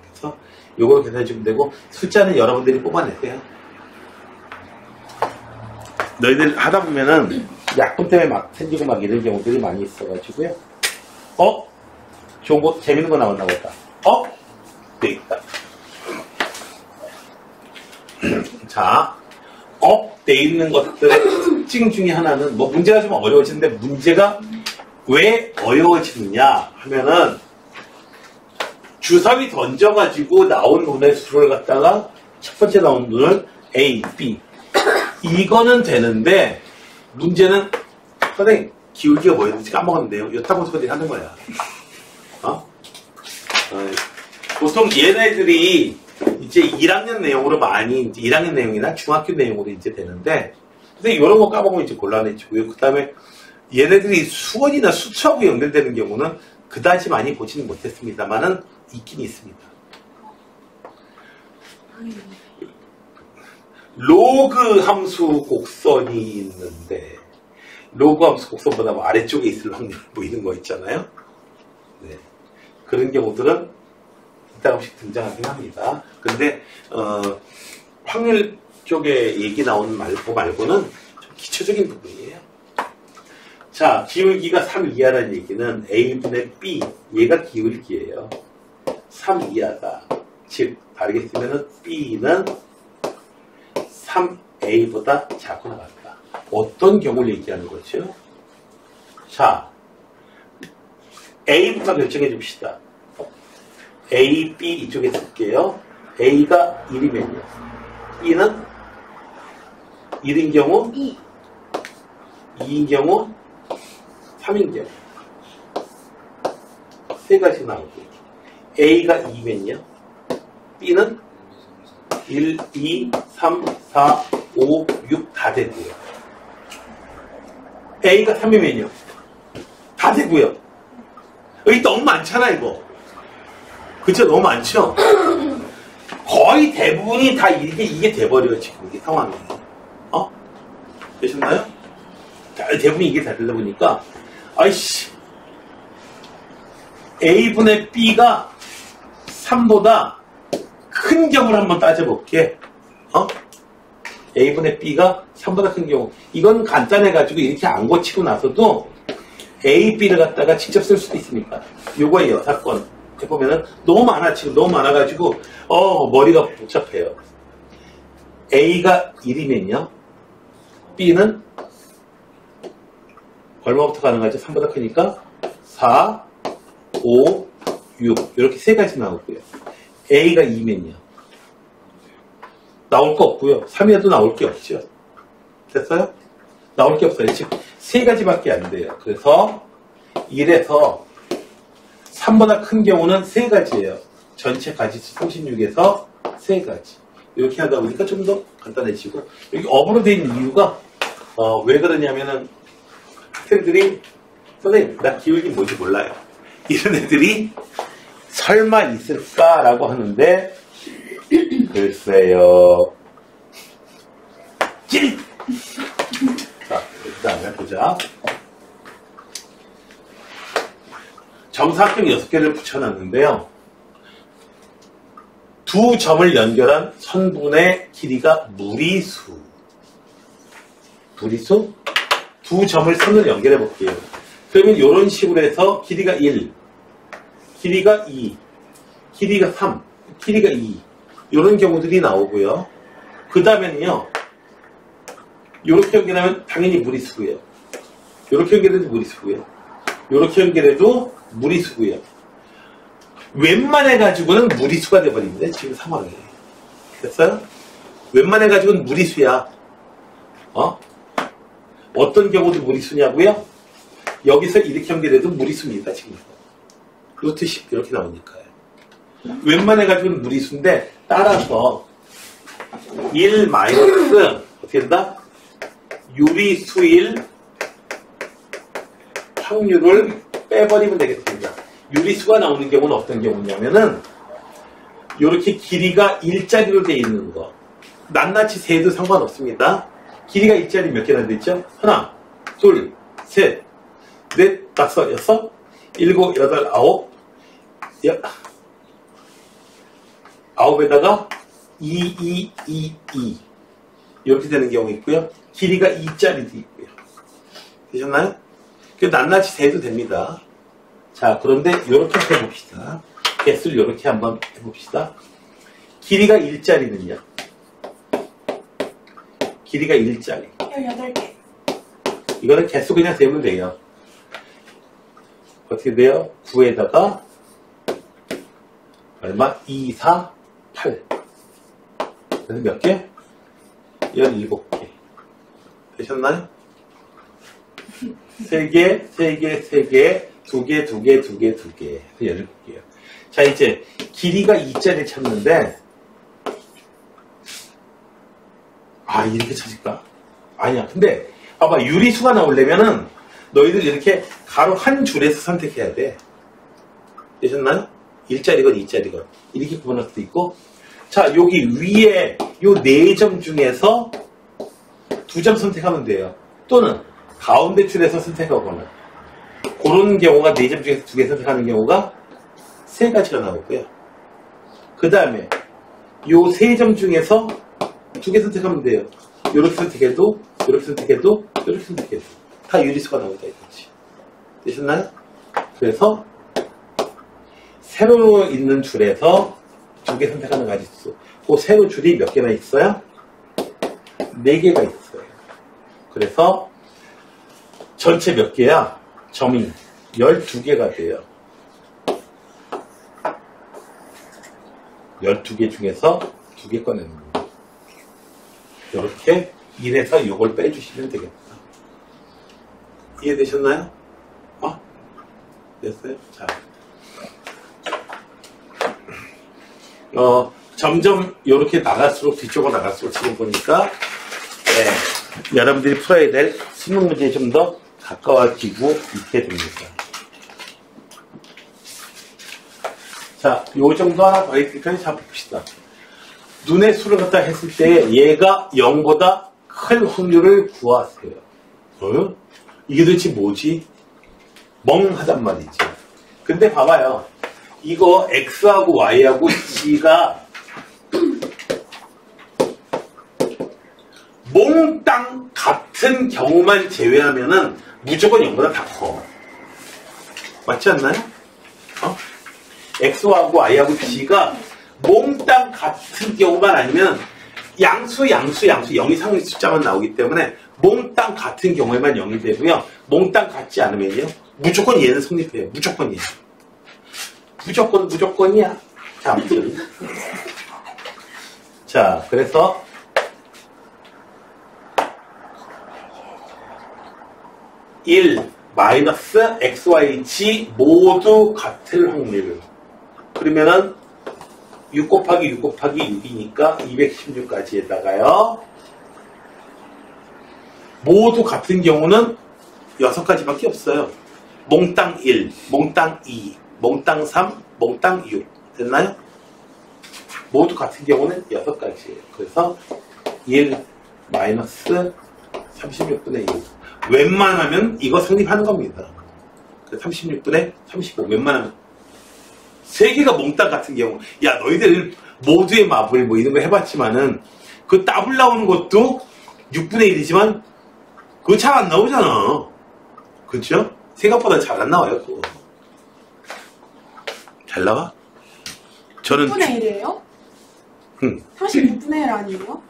그래서 요걸 계산해 주면 되고 숫자는 여러분들이 뽑아내세요. 너희들 하다 보면은 약분 때문에 막 생기고 막 이런 경우들이 많이 있어가지고요. 좋은 거, 재밌는 거 나왔나 보다. 돼 있다. 자, 돼 있는 것들의 특징 중에 하나는 뭐 문제가 좀 어려워지는데 문제가 왜 어려워지느냐 하면은 주사위 던져가지고 나온 눈의 수를 갖다가 첫 번째 나온 눈을 A, B 이거는 되는데 문제는 선생님 기울기가 뭐였는지 까먹었는데요. 요타고 소리 하는 거야. 보통 얘네들이 이제 1학년 내용으로 많이 이제 1학년 내용이나 중학교 내용으로 이제 되는데 근데 이런 거 까먹으면 이제 곤란해지고요. 그 다음에 얘네들이 수원이나 수초하고 연결되는 경우는 그다지 많이 보지는 못했습니다만은 있긴 있습니다. 로그 함수 곡선이 있는데 로그 함수 곡선보다 뭐 아래쪽에 있을 확률 보이는 거 있잖아요. 네. 그런 경우들은 이따가씩 등장하긴 합니다. 근데 확률 쪽에 얘기 나오는 말고는 좀 기초적인 부분이에요. 자, 기울기가 3 이하라는 얘기는 A분의 B, 얘가 기울기예요. 3 이하다. 즉, 다르게 쓰면은 B는 3A보다 작거나 같다. 어떤 경우를 얘기하는 거죠? 자, A부터 결정해 줍시다. A, B 이쪽에 쓸게요. A가 1이면요. B는 1인 경우, 2인 경우, 3인 경우. 세 가지 나오고. A가 2면요. B는 1, 2, 3, 4, 5, 6 다 되고요. A가 3이면요. 다 되고요. 여기 너무 많잖아, 이거. 그쵸? 너무 많죠? 거의 대부분이 다 이게 돼버려요, 지금, 이게 상황이. 되셨나요? 대부분이 이게 다 되다 보니까, 아이씨, A분의 B가 3보다 큰 경우를 한번 따져볼게. A분의 B가 3보다 큰 경우. 이건 간단해가지고 이렇게 안 고치고 나서도 A, B를 갖다가 직접 쓸 수도 있으니까. 요거예요, 사건. 해보면은 너무 많아, 지금 너무 많아가지고, 머리가 복잡해요. A가 1이면요. B는 얼마부터 가능하죠? 3보다 크니까 4, 5, 6 이렇게 세 가지 나오고요. A가 2면요. 나올 거 없고요. 3이라도 나올 게 없죠. 됐어요? 나올 게 없어요. 지금 세 가지밖에 안 돼요. 그래서 1에서 3보다 큰 경우는 세 가지예요. 전체 가지수 36에서 세 가지. 이렇게 하다 보니까 좀 더 간단해지고, 여기 업으로 되어 있는 이유가 왜 그러냐면은 학생들이 선생님 나 기울기 뭔지 몰라요. 이런 애들이 설마 있을까라고 하는데 글쎄요. 찔! 자, 그 다음에 보자. 정사각형 6개를 붙여놨는데요. 두 점을 연결한 선분의 길이가 무리수. 무리수? 두 점을 선을 연결해 볼게요. 그러면 이런 식으로 해서 길이가 1, 길이가 2, 길이가 3, 길이가 2 이런 경우들이 나오고요. 그 다음에는요. 이렇게 연결하면 당연히 무리수고요. 이렇게 연결해도 무리수고요. 이렇게 연결해도 무리수고요. 웬만해가지고는 무리수가 돼버립니다. 지금 상황에. 됐어요? 웬만해가지고는 무리수야. 어떤 경우도 무리수냐고요? 여기서 이렇게 연결해도 무리수입니다. 지금. 루트 10 이렇게 나오니까요. 웬만해가지고는 무리수인데 따라서 1 마이너스 어떻게 된다? 유리수일 확률을 빼버리면 되겠습니다. 유리수가 나오는 경우는 어떤 경우냐면은 이렇게 길이가 1자리로 되어 있는 거. 낱낱이 세도 상관없습니다. 길이가 1자리 몇 개나 되죠? 하나, 둘, 셋, 넷, 다섯, 여섯, 일곱, 여덟, 아홉, 아홉에다가 2, 2, 2 이렇게 되는 경우 있고요. 길이가 2짜리도 있고요. 되셨나요? 낱낱이 세도 됩니다. 자, 그런데 이렇게 해봅시다. 개수를 이렇게 한번 해봅시다. 길이가 1짜리는요. 길이가 1짜리. 18개. 이거는 개수 그냥 세면 돼요. 어떻게 돼요? 9에다가 얼마? 2, 4, 8. 그래서 몇 개? 17개. 되셨나요? 3개, 3개, 3개, 2개, 2개, 2개, 2개. 17개요. 자, 이제 길이가 2짜리 찾는데 이렇게 찾을까? 아니야. 근데 봐봐. 유리수가 나오려면은 너희들 이렇게 가로 한 줄에서 선택해야 돼. 되셨나요? 1짜리건 2짜리건 이렇게 구분할 수도 있고, 자, 여기 위에 요 4점 중에서 2점 선택하면 돼요. 또는 가운데 줄에서 선택하거나, 그런 경우가 4점 중에서 2개 선택하는 경우가 3가지가 나오고요. 그 다음에 요 3점 중에서 2개 선택하면 돼요. 이렇게 선택해도, 이렇게 선택해도, 이렇게 선택해도 다 유리수가 나오다 이거지. 되셨나요? 그래서 세로 있는 줄에서 2개 선택하는 가지수. 그 세로 줄이 몇 개나 있어요? 4개가 있어요. 그래서 전체 몇 개야? 점이 12개가 돼요. 12개 중에서 2개 꺼내는 거예요. 이렇게 1에서 이걸 빼주시면 되겠다. 이해되셨나요? 됐어요? 자. 점점 이렇게 나갈수록, 뒤쪽으로 나갈수록 지금 보니까, 여러분들이 풀어야 될 수능 문제에 좀 더 가까워지고 있게 됩니다. 자, 요 정도 하나 더 있으니까 잡읍시다. 눈의 수를 갖다 했을 때 얘가 0보다 큰 확률을 구하세요. 어? 이게 도대체 뭐지? 멍하단 말이지. 근데 봐봐요. 이거 X하고 Y하고 G가 몽땅 같은 경우만 제외하면은 무조건 0보다 다 커. 맞지 않나요? 어? X하고 Y하고 G가 몽땅 같은 경우만 아니면 양수 0 이상의 숫자만 나오기 때문에 몽땅 같은 경우에만 0이 되고요. 몽땅 같지 않으면요. 무조건 얘는 성립해요. 무조건이에요. 무조건이야. 자, 아무튼. 자, 그래서 1 마이너스 XYG 모두 같을 확률. 그러면은 6 곱하기 6 곱하기 6이니까 216까지에다가요. 모두 같은 경우는 6가지밖에 없어요. 몽땅 1, 몽땅 2, 몽땅 3, 몽땅 6. 됐나요? 모두 같은 경우는 6가지예요. 그래서 1 마이너스 36분의 6. 웬만하면 이거 성립하는 겁니다. 36분의 35. 웬만하면. 3개가 몽땅 같은 경우. 야, 너희들 모두의 마블 뭐 이런 거 해봤지만은 그 더블 나오는 것도 6분의 1이지만 그거 잘 안 나오잖아. 그렇죠? 생각보다 잘 안 나와요, 그거. 잘 나와? 저는 6분의 1이에요? 응. 36분의 1 아니에요?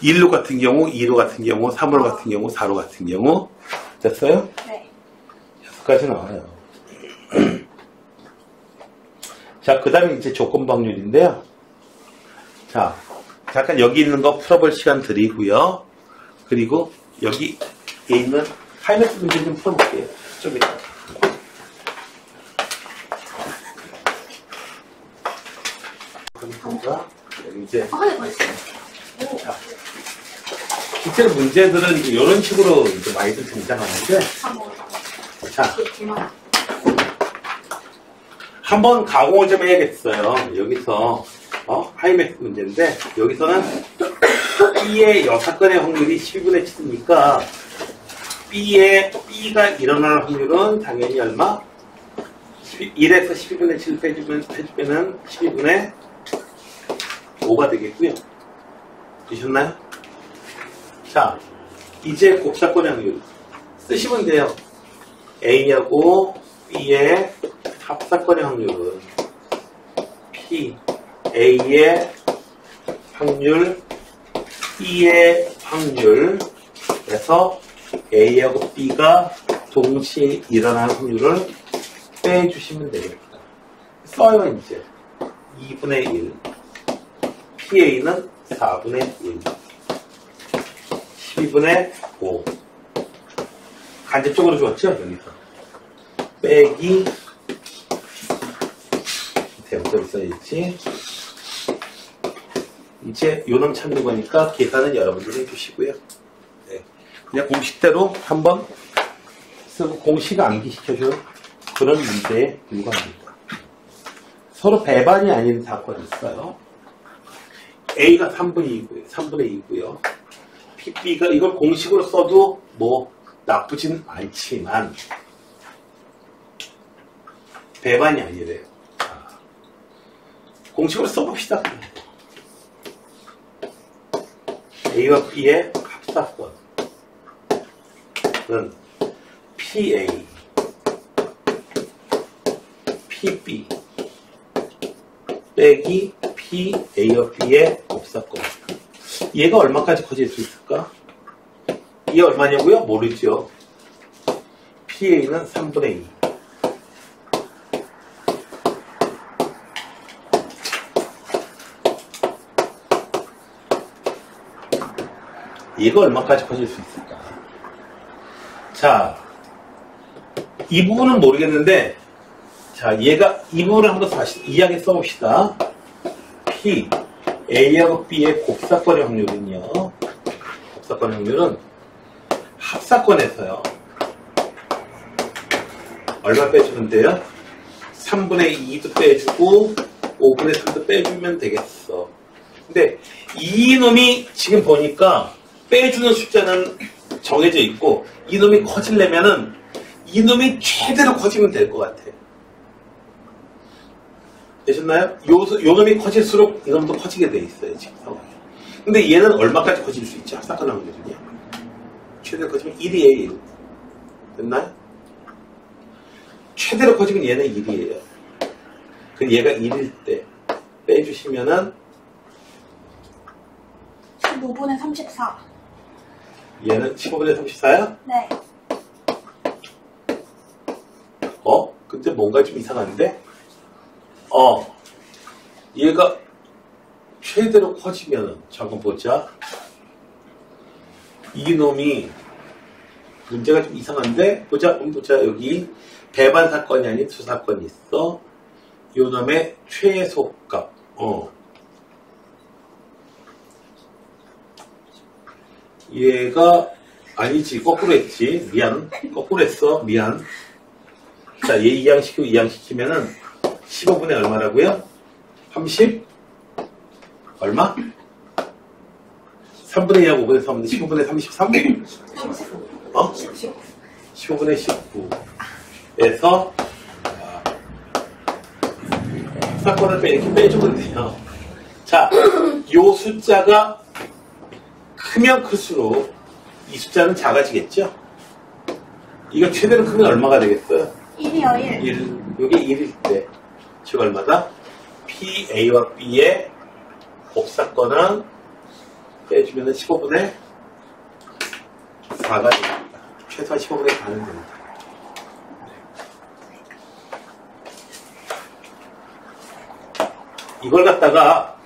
1로 같은 경우, 2로 같은 경우, 3로 같은 경우, 4로 같은 경우. 됐어요? 네. 6가지 나와요. 자, 그 다음에 이제 조건방률인데요. 자, 잠깐 여기 있는 거 풀어볼 시간 드리고요. 그리고 여기에 있는 하이맥스 문제 좀 풀어볼게요. 좀 이따. 여기 이제. 네, 맛있어요. 자, 실제로 문제들은 이제 이런 식으로 이제 많이들 등장하는데. 자. 한번 가공을 좀 해야겠어요. 여기서 하이맥스 문제인데 여기서는 B의 6건의 확률이 12분의 7이니까 B가 일어날 확률은 당연히 얼마? 1에서 12분의 7 빼주면 12분의 5가 되겠고요. 되셨나요? 자, 이제 곱사건의 확률 쓰시면 돼요. A하고 B의 합사건의 확률은 P, A의 확률, B의 확률에서 A하고 B가 동시에 일어날 확률을 빼주시면 되겠다. 써요, 이제. 2분의 1. PA는 4분의 1. 12분의 5. 간접적으로 줬죠, 여기서. 빼기 대부터 있어야지. 이제 요놈 찾는 거니까 계산은 여러분들이 해주시고요. 네. 그냥 공식대로 한번 쓰고 공식 암기시켜줘. 그런 문제에 불과합니다. 서로 배반이 아닌 사건이 있어요. A가 3분의 2고요. B가 이걸 공식으로 써도 뭐 나쁘진 않지만 배반이 아니래요. 공식으로 써봅시다. A와 B의 합사건은 PA, PB 빼기 PA와 B의 곱사건. 얘가 얼마까지 커질 수 있을까? 이게 얼마냐고요? 모르죠. PA는 3분의 2. 얘가 얼마까지 커질 수 있을까? 자, 이 부분은 모르겠는데, 자, 얘가, 이 부분을 한번 다시 이야기 써봅시다. P, A하고 B의 곱사건의 확률은요, 곱사건 확률은 합사건에서요, 얼마 빼주면 돼요? 3분의 2도 빼주고 5분의 3도 빼주면 되겠어. 근데 이놈이 지금 보니까 빼주는 숫자는 정해져 있고 이놈이 커지려면은 이놈이 최대로 커지면 될 것 같아. 되셨나요? 요 놈이 커질수록 이놈도 커지게 돼 있어요, 지금 상황이. 근데 얘는 얼마까지 커질 수 있죠? 사건 확률은요. 최대로 커지면 1이에요, 1. 됐나요? 최대로 커지면 얘는 1이에요. 그 얘가 1일 때 빼주시면은 15분의 34. 얘는 15분의 34야? 네. 근데 뭔가 좀 이상한데? 얘가 최대로 커지면은, 잠깐 보자. 이놈이 문제가 좀 이상한데? 보자, 여기 배반 사건이 아닌 두 사건이 있어. 요놈의 최소값. 얘가 아니지, 거꾸로 했지. 미안. 거꾸로 했어. 미안. 자, 얘 이항시키고 이항시키면은 15분의 얼마라고요? 30? 얼마? 3분의 2하고 5분의 3인데 15분의 33? 15분의 19에서 사건을 이렇게 빼주면 돼요. 자, 요 숫자가 크면 클수록 이 숫자는 작아지겠죠? 이거 최대로 크면 얼마가 되겠어요? 1이요, 1. 1. 요게 1일 때. 즉 얼마다? PA와 B의 곱사건은 빼주면 15분의 4가 됩니다. 최소한 15분의 4는 됩니다. 이걸 갖다가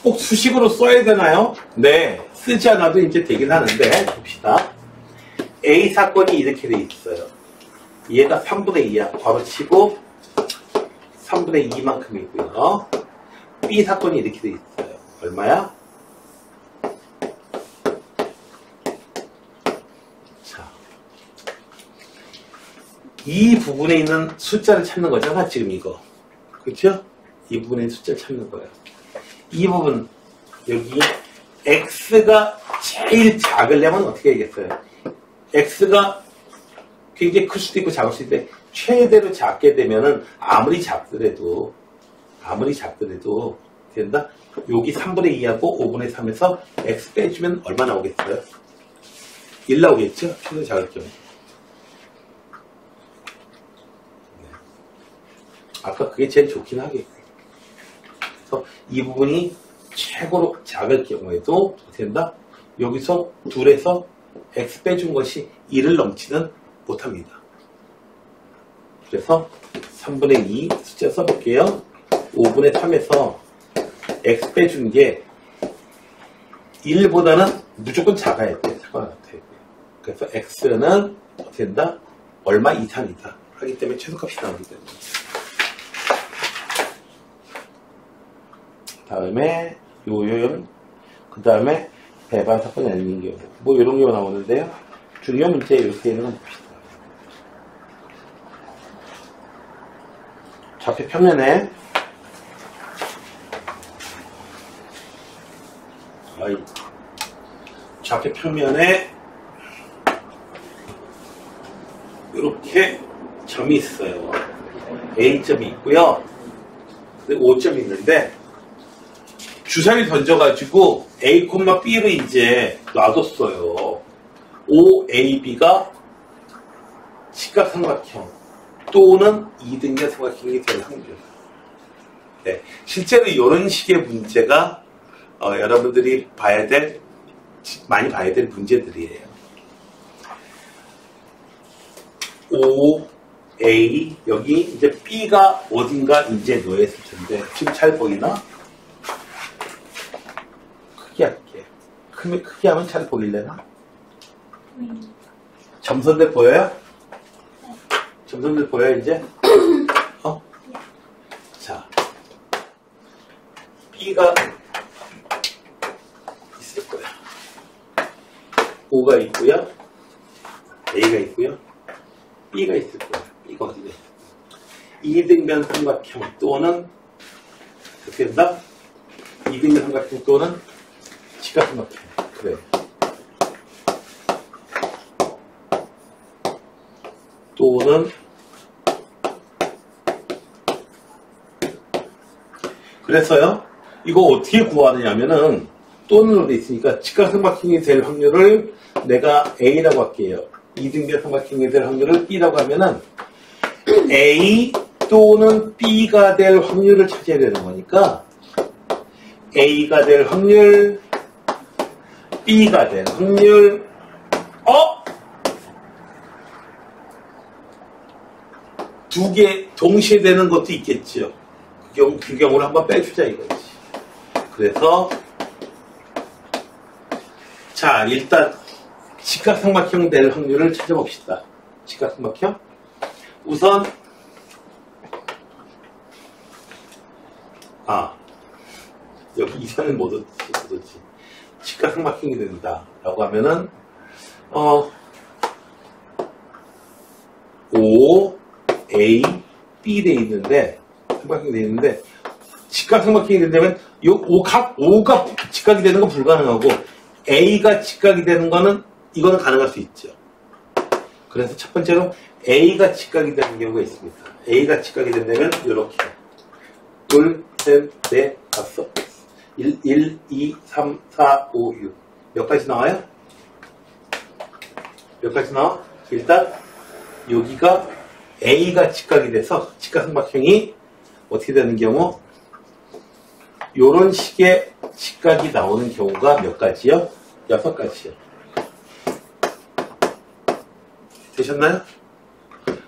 꼭 수식으로 써야 되나요? 네, 쓰지 않아도 이제 되긴 하는데 봅시다. A 사건이 이렇게 돼 있어요. 얘가 3분의 2야. 바로 치고 3분의 2만큼이고요. B 사건이 이렇게 돼 있어요. 얼마야? 자, 이 부분에 있는 숫자를 찾는 거잖아, 지금 이거. 그렇죠? 이 부분에 있는 숫자를 찾는 거예요. 이 부분, 여기 X가 제일 작으려면 어떻게 해야겠어요? X가 굉장히 클 수도 있고 작을 수도 있는데 최대로 작게 되면은 아무리 작더라도 된다? 여기 3분의 2하고 5분의 3에서 X 빼주면 얼마 나오겠어요? 1 나오겠죠? 최대 작을 경우. 아까 그게 제일 좋긴 하겠고. 그래서 이 부분이 최고로 작을 경우에도 된다? 여기서 둘에서 X 빼준 것이 1을 넘지는 못합니다. 그래서 3분의 2 숫자 써볼게요. 5분의 3에서 X 빼준 게 1보다는 무조건 작아야 돼. 그래서 X는 어떻게 된다? 얼마 이상이다. 하기 때문에 최소값이 나오기 때문에. 다음에 그 다음에 배반 사건이 아닌 경우 뭐 이런 경우 나오는데요. 중요 문제 이렇게 있는 건 봅시다. 좌표 평면에 좌표 평면에 이렇게 점이 있어요. A점이 있고요. 5점이 있는데 주사위 던져가지고 A, B를 이제 놔뒀어요. OAB가 직각삼각형 또는 이등변 삼각형이 될 확률. 네, 실제로 이런 식의 문제가 여러분들이 많이 봐야 될 문제들이에요. O, A, 여기 이제 B가 어딘가 이제 놓였을 텐데 지금 잘 보이나? 크게 할게. 크게 하면 잘 보일래나? 점선들 보여요? 점선들 보여요, 이제? 자, B가 있을 거야. O가 있고요. A가 있고요. B가 있을 거야. B가 어디냐? 2등변 삼각형 또는 어떻게 된다? 2등변 삼각형 또는 직각삼각형. 그래. 또는 그래서요. 이거 어떻게 구하느냐면은 또는으로 돼 있으니까 직각삼각형이 될 확률을 내가 A라고 할게요. 2등변 삼각형이 될 확률을 B라고 하면은 A 또는 B가 될 확률을 찾아야 되는 거니까 A가 될 확률, B가 될 확률, 두 개 동시에 되는 것도 있겠죠. 그 경우를 한번 빼주자 이거지. 그래서 자 일단 직각삼각형 될 확률을 찾아봅시다. 직각삼각형 우선 여기 이산은 못 얻었지. 직각삼각형이 된다 라고 하면은 O, A, B 돼 있는데 삼각형이 돼 있는데 직각삼각형이 된다면 각 O가 직각이 되는 건 불가능하고 A가 직각이 되는 거는 이거는 가능할 수 있죠. 그래서 첫 번째로 A가 직각이 되는 경우가 있습니다. A가 직각이 된다면 이렇게 둘, 셋, 넷, 다섯 1, 2, 3, 4, 5, 6 몇 가지 나와요? 몇 가지 나와? 일단 여기가 A가 직각이 돼서 직각삼각형이 어떻게 되는 경우 이런 식의 직각이 나오는 경우가 몇 가지요? 6가지요. 되셨나요?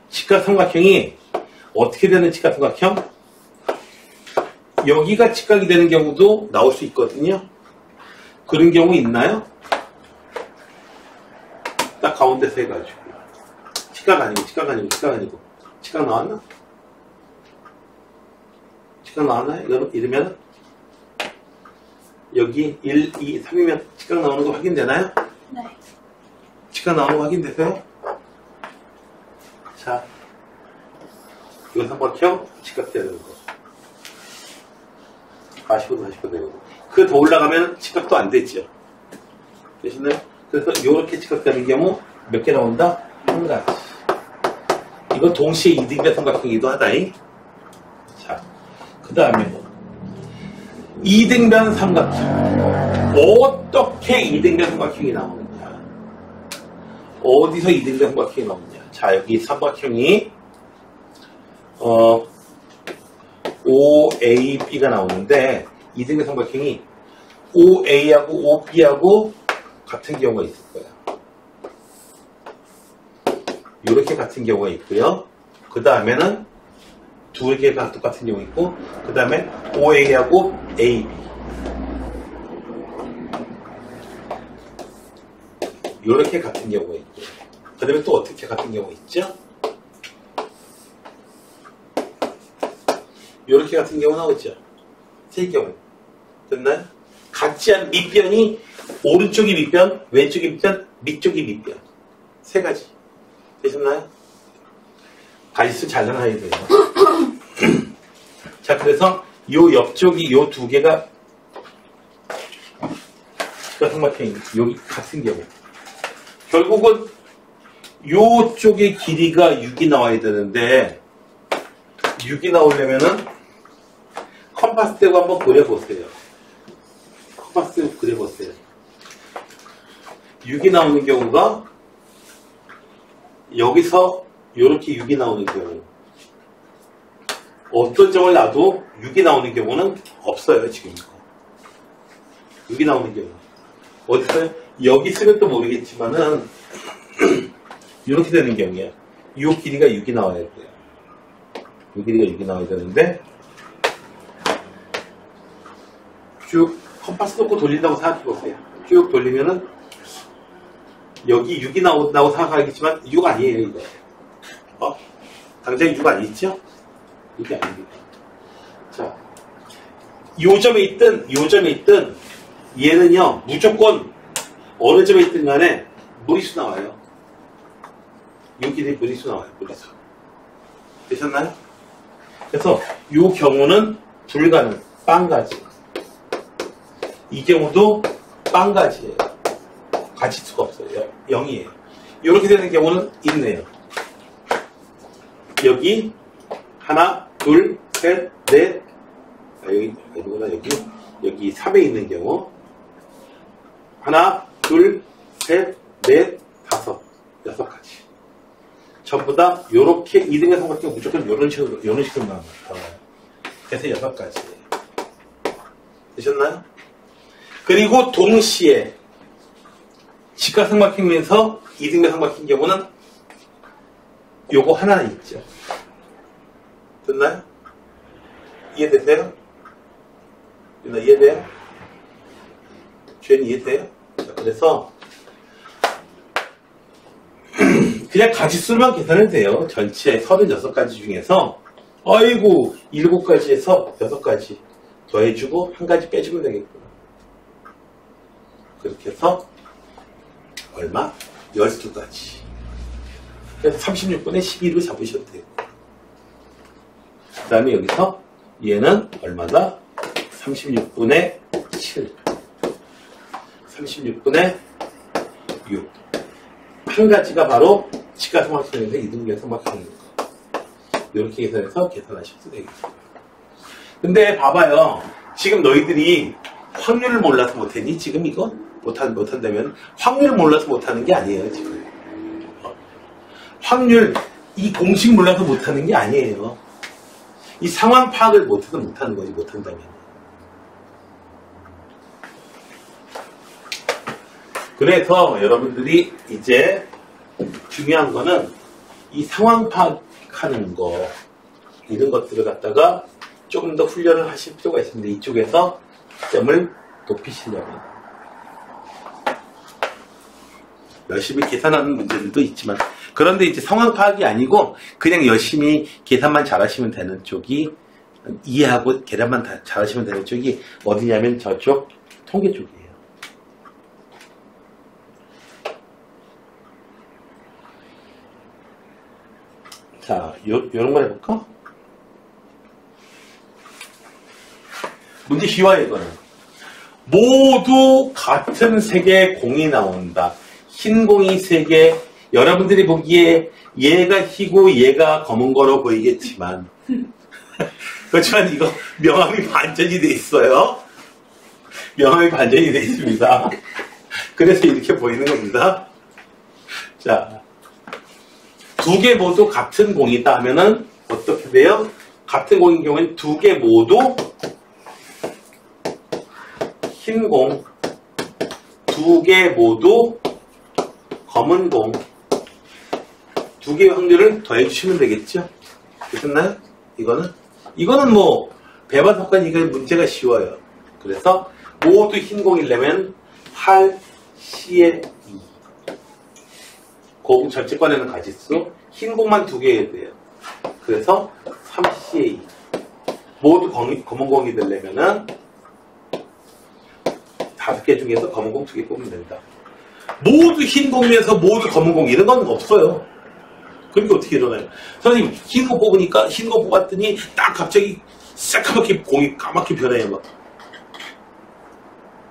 직각삼각형이 어떻게 되는 직각삼각형? 여기가 직각이 되는 경우도 나올 수 있거든요. 그런 경우 있나요? 딱 가운데서 해가지고 직각 아니고 직각 나왔나? 직각 나왔나요? 이러면 여기 1, 2, 3이면 직각 나오는 거 확인되나요? 네. 직각 나오는 거 확인되세요? 자, 이거 삼각형 직각되는 거. 45도, 40도 되고. 그 더 올라가면 직각도 안 되죠. 되시나요? 그래서 이렇게 직각되는 경우 몇 개 나온다? 한 가지. 이건 동시에 2등변 삼각형이기도 하다잉. 자, 그 다음에 2등변 삼각형. 어떻게 2등변 삼각형이 나오느냐? 어디서 2등변 삼각형이 나오느냐? 자, 여기 삼각형이 OAB가 나오는데 2등변 삼각형이 OA하고 OB하고 같은 경우가 있을 거야. 이렇게 같은 경우가 있고요. 그 다음에는 두 개가 똑같은 경우 있고, 그 다음에 OA하고 AB. 이렇게 같은 경우가 있고요. 그 다음에 또 어떻게 같은 경우가 있죠? 이렇게 같은 경우 나오죠. 세 경우. 됐나요? 같지 않은 밑변이 오른쪽이 밑변, 왼쪽이 밑변, 밑쪽이 밑변. 세 가지. 되셨나요? 가지수 잘 나눠야 돼요. 자, 그래서 요 옆쪽이 요 두 개가 직각삼각형이 여기 같은 경우. 결국은 요 쪽의 길이가 6이 나와야 되는데 6이 나오려면은 컴파스 대고 한번 그려보세요. 컴파스 대고 그려보세요. 6이 나오는 경우가 여기서 이렇게 6이 나오는 경우, 어떤 점을 놔도 6이 나오는 경우는 없어요. 지금 6이 나오는 경우 어디서요? 여기 쓰면 또 모르겠지만은 이렇게 되는 경우야. 이 길이가 6이 나와야 돼요. 이 길이가 6이 나와야 되는데 쭉 컴파스 놓고 돌린다고 생각해보세요. 쭉 돌리면은 여기 6이 나온다고 생각하겠지만 6 아니에요. 이거 당장 6 아니죠? 6이 아닙니다. 자, 요 점에 있든 얘는요 무조건 어느 점에 있든 간에 무리수 나와요. 요 길이 무리수 나와요. 무리수. 되셨나요? 그래서 이 경우는 불가능. 빵가지. 이 경우도 빵가지예요. 가질 수가 없어요. 0이에요. 이렇게 되는 경우는 있네요. 여기 하나, 둘, 셋, 넷. 여기구나, 여기 3에 있는 경우. 하나, 둘, 셋, 넷, 다섯, 6가지. 전부 다 요렇게 2등의 삼각형 무조건 요런 식으로 나와요. 그래서 6가지예요. 되셨나요? 그리고 동시에 직각삼각형에서 2등의 삼각형 경우는 요거 하나 있죠. 됐나요? 이해되세요? 유나 이해돼요? 주연이 이해돼요? 자, 그래서 그냥 가지수만 계산해도 돼요. 전체 36가지 중에서 아이고 7가지에서 6가지 더해주고 1가지 빼주면 되겠구나. 그렇게 해서 얼마? 12가지. 그래서 36분의 12로 잡으셔도 돼요. 그 다음에 여기서 얘는 얼마다? 36분의 7. 36분의 6. 한 가지가 바로 직각삼각형에서 이등변 삼각형입니다. 이렇게 계산해서 계산하셔도 되겠습니다. 근데 봐봐요. 지금 너희들이 확률을 몰라서 못했니? 지금 이거? 못한다면 확률을 몰라서 못하는 게 아니에요. 지금 확률 이 공식 몰라서 못하는 게 아니에요. 이 상황 파악을 못해서 못하는 거지. 못한다면. 그래서 여러분들이 이제 중요한 거는 이 상황 파악하는 거 이런 것들을 갖다가 조금 더 훈련을 하실 필요가 있습니다. 이쪽에서 점을 높이시려면 열심히 계산하는 문제들도 있지만 그런데 이제 상황 파악이 아니고 그냥 열심히 계산만 잘하시면 되는 쪽이 이해하고 계산만 잘하시면 되는 쪽이 어디냐면 저쪽 통계 쪽이에요. 자, 요런 거 해볼까? 문제 쉬워요, 이거는. 모두 같은 색의 공이 나온다. 흰 공이 3개. 여러분들이 보기에 얘가 희고 얘가 검은 거로 보이겠지만 그렇지만 이거 명암이 반전이 돼 있어요. 명암이 반전이 돼 있습니다. 그래서 이렇게 보이는 겁니다. 자, 2개 모두 같은 공이다 하면은 어떻게 돼요? 같은 공인 경우에는 2개 모두 흰 공, 2개 모두 검은 공, 2개의 확률을 더해주시면 되겠죠? 되셨나요? 이거는 뭐 배반석간 이거 문제가 쉬워요. 그래서 모두 흰 공이려면 8C의 2. 공 전체권에는 가짓수, 흰 공만 2개 해야 돼요. 그래서 3C의 2. 모두 검은 공이 되려면은 5개 중에서 검은 공 2개 뽑으면 된다. 모두 흰 공에서 모두 검은 공 이런 건 없어요. 그러니까 어떻게 일어나요? 선생님 흰 거 뽑으니까 흰 거 뽑았더니 딱 갑자기 새까맣게 공이 까맣게 변해요. 막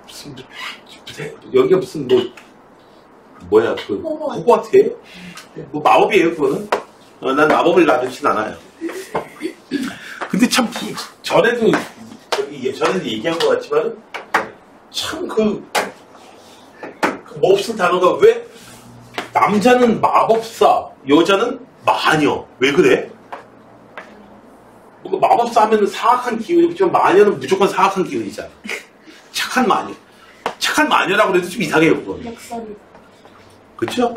무슨 여기가 무슨 뭐야 그 호그와트예요? 뭐 마법이에요 그거는? 난 마법을 놔두진 않아요. 근데 참 전에도 전에도 얘기한 것 같지만 참 그 몹쓸 단어가 왜 남자는 마법사, 여자는 마녀. 왜 그래? 마법사 하면 사악한 기운이지만 마녀는 무조건 사악한 기운이잖아. 착한 마녀. 착한 마녀라고 해도 좀 이상해요, 그건. 역설이. 그쵸?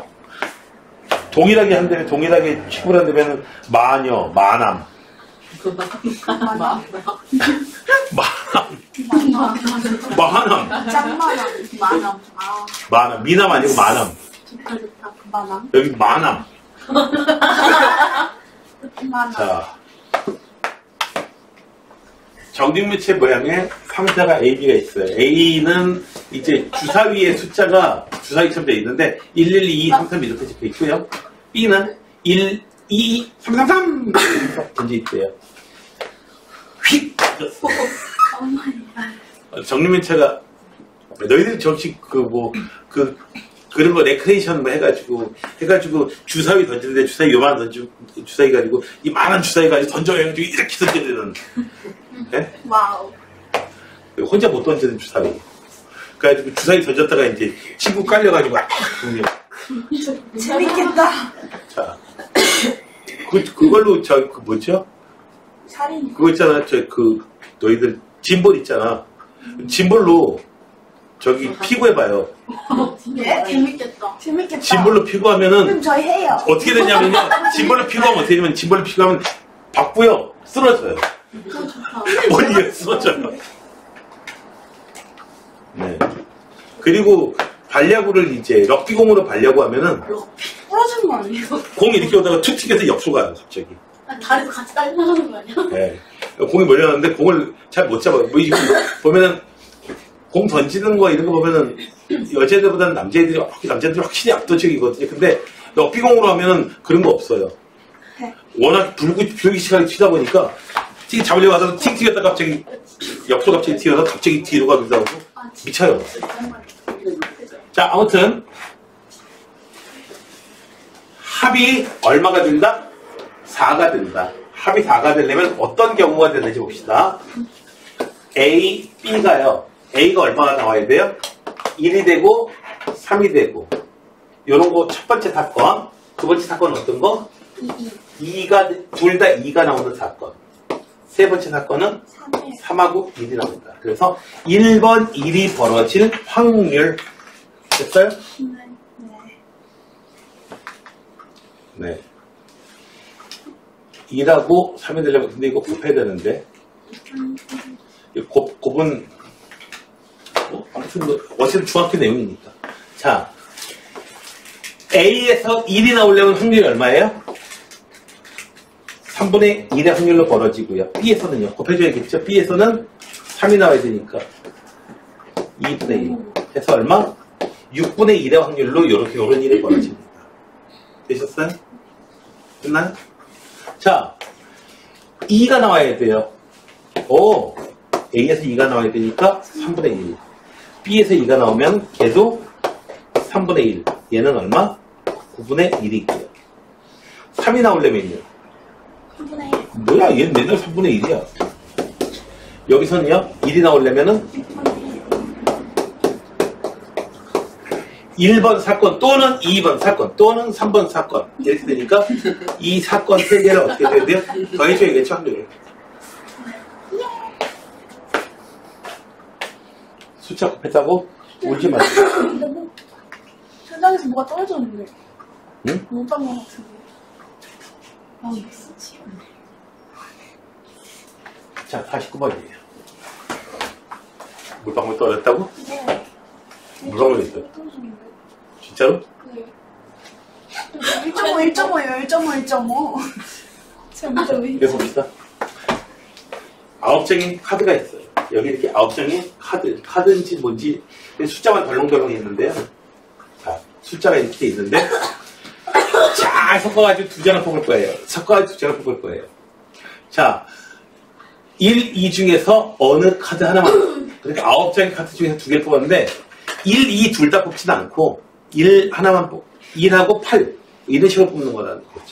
동일하게 한다면, 동일하게 취급을 한다면 마녀, 마남. 마남. 짱마남. 마남. 마남. 미남 아니고 마남. 좋다. 마남. 여기 마남. 마남. 자. 정직물체 모양의 상자가 A, B가 있어요. A는 이제 주사위의 숫자가 주사위처럼 되어 있는데 1, 1, 2, 3, 3 이렇게 적혀 있고요. B는 1, 2, 3, 3, 3 이렇게 전제 있대요. 휙! 정리면체가 너희들 정식 그런 거 레크레이션 뭐 해가지고 주사위 던지는데 주사위 요만 던지고 주사위 가지고 이만한 주사위 가지고 던져가지고 이렇게 던지는 네? 와우. 혼자 못 던지는 주사위. 그래가지고 주사위 던졌다가 이제 친구 깔려가지고 재밌겠다. 자 그걸로 뭐죠? 살인. 그거 있잖아 너희들 짐볼 있잖아. 짐볼로 저기 피구해봐요. 예? 재밌겠다. 재밌겠다. 짐볼로 피구하면은 그럼 저희 해요. 어떻게 되냐면요. 짐볼로 피구하면 어떻게 되냐면 짐볼로 피구하면 받고요. 쓰러져요. 머리에 쓰러져요. 네. 그리고 발야구를 이제 럭비공으로 발야구 하면은 부러지는 거 아니에요? 공이 이렇게 오다가 툭 튀겨서 옆으로 가요. 갑자기. 다리도 같이 딸려나가는 거 아니야? 네. 공이 몰려나는데 공을 잘 못 잡아요. 뭐 이거 보면은 공 던지는 거 이런 거 보면은 여자들보다는 남자들이 확실히 압도적이거든요. 근데 럭비공으로 하면은 그런 거 없어요. 네. 워낙 불규칙하게 튀다 보니까 튀 잡으려고 하다가 튀 튀겼다 갑자기 옆으로 갑자기 튀어서 갑자기 뒤로 가기도 하고 미쳐요. 자, 아무튼 합이 얼마가 된다? 4가 된다. 합이 4가 되려면 어떤 경우가 되는지 봅시다. A, B가요. A가 얼마가 나와야 돼요? 1이 되고 3이 되고 요런 거 첫 번째 사건. 두 번째 사건은 어떤 거? 2가 둘 다 2가 나오는 사건. 세 번째 사건은 3하고 1이 나온다. 그래서 1번 1이 벌어질 확률 됐어요? 네. 2하고 3이 되려면 근데 이거 곱해야 되는데 곱은 아무튼 어쨌든 중학교 내용이니까. 자, A에서 1이 나오려면 확률이 얼마예요? 3분의 1의 확률로 벌어지고요. B에서는요. 곱해줘야겠죠. B에서는 3이 나와야 되니까 2분의 1 해서 얼마? 6분의 1의 확률로 요런 일이 벌어집니다. 되셨어요? 끝나요? 자, 2가 나와야 돼요. A에서 2가 나와야 되니까 3분의 1. B에서 2가 나오면 걔도 3분의 1. 얘는 얼마? 9분의 1이 있고요. 3이 나오려면요. 3분의 1. 뭐야, 얘는 맨날 3분의 1이야. 여기서는요, 1이 나오려면은 1번 사건 또는 2번 사건 또는 3번 사건 이렇게 되니까 이 사건 3개를 어떻게 해야 돼요? 더해줘야겠죠, 확률을. 숫자 곱했다고? 울지 마세요. 근데 뭐 현장에서 뭐가 떨어졌는데 응? 못한 것 같은데. 아, 이거 쓰지. 자, 49번이에요. 물방울 떨어졌다고? 네. 물방울이 있어. 떨어졌는데. 진짜로? 네. 1.5. 제가 먼저 왜 이거 봅시다. 9장의 카드가 있어요. 여기 이렇게 9장의 카드인지 뭔지 숫자만 덜렁덜렁 있는데요. 자, 숫자가 이렇게 있는데 잘 섞어가지고 두 장을 뽑을 거예요. 자, 1, 2 중에서 어느 카드 하나만, 그러니까 9장의 카드 중에서 2개를 뽑았는데 1, 2 둘 다 뽑지는 않고 1 하나만 1하고 8 이런 식으로 뽑는 거라는 거죠.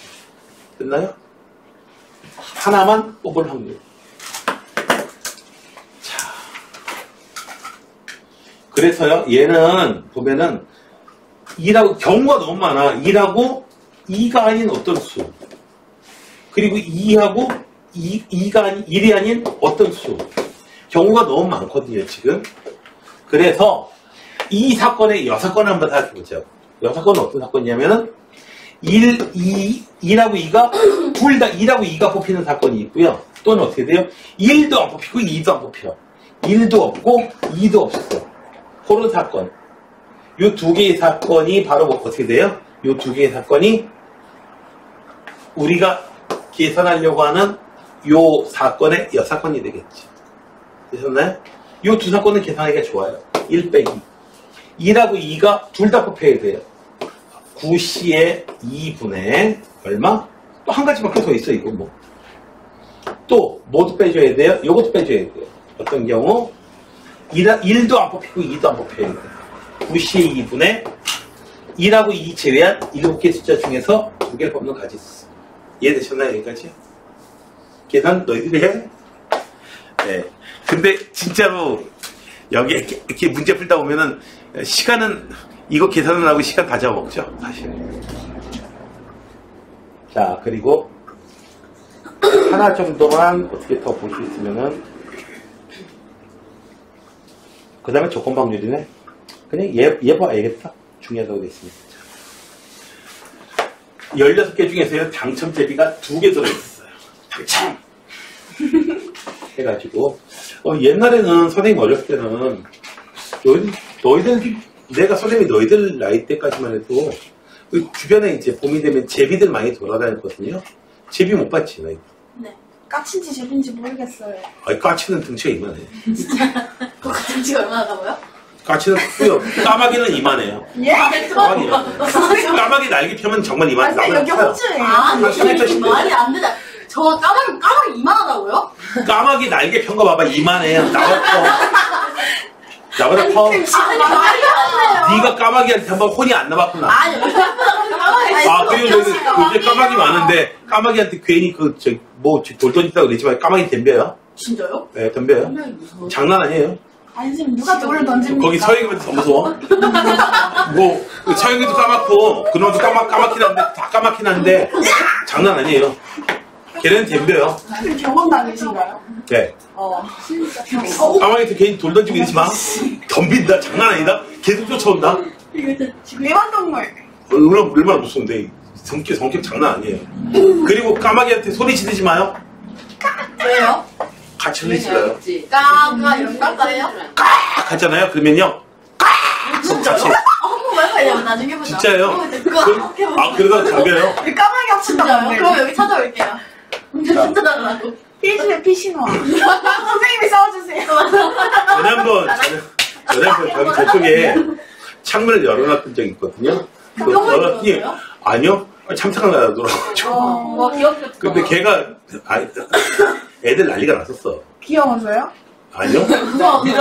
됐나요? 하나만 뽑을 확률. 자, 그래서요, 얘는 보면은 2라고 경우가 너무 많아. 2라고 2가 아닌 어떤 수, 그리고 2하고 2가 아닌 1이 아닌 어떤 수, 경우가 너무 많거든요 지금. 그래서 이 사건의 여사건을 한번 살펴보죠. 여사건은 어떤 사건이냐면은 1하고 2가 둘 다 1하고 2가 뽑히는 사건이 있고요. 또는 어떻게 돼요? 1도 안 뽑히고 2도 안 뽑혀. 1도 없고 2도 없어. 그런 사건. 요 두 개의 사건이 바로 어떻게 돼요? 요 두 개의 사건이 우리가 계산하려고 하는 요 사건의 여사건이 되겠죠. 되셨나요? 요 두 사건은 계산하기가 좋아요. 1 빼기 2라고 2가 둘 다 뽑혀야 돼요. 9C의 2분의 얼마? 또 한 가지밖에 더 있어 이거 뭐. 또 뭐도 빼줘야 돼요? 요것도 빼줘야 돼요. 어떤 경우 1도 안 뽑히고 2도 안 뽑혀야 돼요. 9C의 2분의 1하고 2 제외한 7개의 숫자 중에서 2개를 뽑는 가지수. 이해되셨나요? 여기까지? 계산 너희들이 해? 네. 근데 진짜로 여기 이렇게 문제 풀다 보면은 시간은 이거 계산을 하고 시간 다 잡아먹죠, 사실. 자, 그리고 하나 정도만 어떻게 더 볼 수 있으면은 그 다음에 조건방률이네. 그냥 얘 봐, 알겠다. 중요하다고 돼 있습니다. 16개 중에서 당첨 제비가 2개 들어있어요. 당첨! 해가지고 옛날에는 선생님 어렸을 때는 너희들 내가 선생님이 너희들 나이 때까지만 해도 그 주변에 이제 봄이 되면 제비들 많이 돌아다녔거든요. 제비 못 봤지 너희? 네. 까친지 제비인지 모르겠어요. 아니 까치는 등치가 이만해. 그 등치가 얼마나 나고요? 까치는 크고요. 까마귀는 이만해요. 예? 까마귀 날개 펴면 정말 이만해. 아, 여기 호주예요. 한 3m씩 돼. 말이 안 되다. 저 까마귀 이만하다고요? 까마귀 날개 편 거 봐봐. 이만해. 나보다 커. 말이 안 돼요. 네가 까마귀한테 한번 혼이 안 나봤구나. 아니, 그리고 요새 까마귀 많은데 까마귀한테 괜히 돌돈 있다고 그러지만 까마귀 덤벼요. 진짜요? 네, 덤벼요. 장난 아니에요. 아니, 선생님, 누가 돌을 던집니까? 거기 서영이한테 더 무서워. 서영이도 까맣고 그놈도 까맣긴 한데 다 까맣긴 한데 장난 아니에요. 걔네는 덤벼요. 경험담이신가요? 네. 진짜. 까마귀한테 괜히 돌 던지고 이러지 마. 덤빈다. 장난 아니다. 계속 쫓아온다. 애완동물. 얼마나 무서운데. 성격 장난 아니에요. 그리고 까마귀한테 소리 지르지 마요. 왜요? 같이 소리 질러요. 까가 연가까예요? 하잖아요. 그러면요. 진짜요? 한번 해봐요. 나중에 보자. 진짜예요. 그거 그러다 덤벼요. 까마귀 합친다고. 그럼 여기 찾아올게요. 진짜 달라고. 피신화. 선생님이 싸워주세요. 전에 한번 저기 저쪽에 창문을 열어놨던 적이 있거든요. 열었더니 아니요. 참석한 거 나더라고요. 와, 귀엽겠다. 근데 걔가 애들 난리가 났었어. 귀여워서요? 아니요.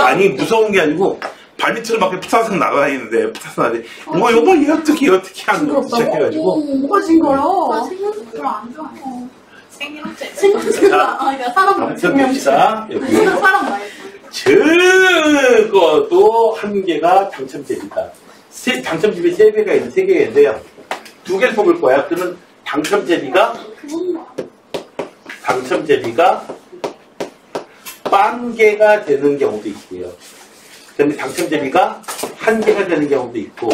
아니 무서운 게 아니고 발밑으로 막 푸타상 날아다니는데 요거 얘 어떻게 하는 거 시작해가지고 뭐가 징거요? 별로 안 좋아해요. 생명체가 사람 아무튼 봅시다. 여기 사람 말고 적어도 한 개가 당첨제비다. 당첨제비 3개가 있는 3개가 있는데요. 2개를 뽑을 거야. 그러면 당첨제비가 만 개가 되는 경우도 있고요. 그다음에 당첨제비가 1개가 되는 경우도 있고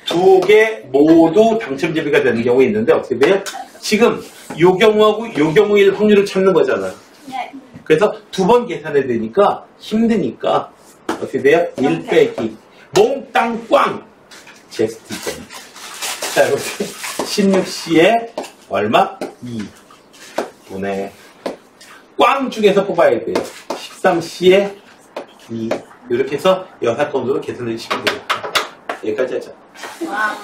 2개 모두 당첨제비가 되는 경우 있는데 어떻게 돼요? 지금 요 경우하고 요 경우일 확률을 찾는 거잖아요. 네. 그래서 2번 계산해야 되니까 힘드니까 어떻게 돼요? 1 빼기 몽땅 꽝 제스티점. 자, 이렇게 16C에 얼마? 2분의 꽝 중에서 뽑아야 돼요. 13C에 2 이렇게 해서 여사건으로 계산해 주시면 돼요. 여기까지 하자. 와.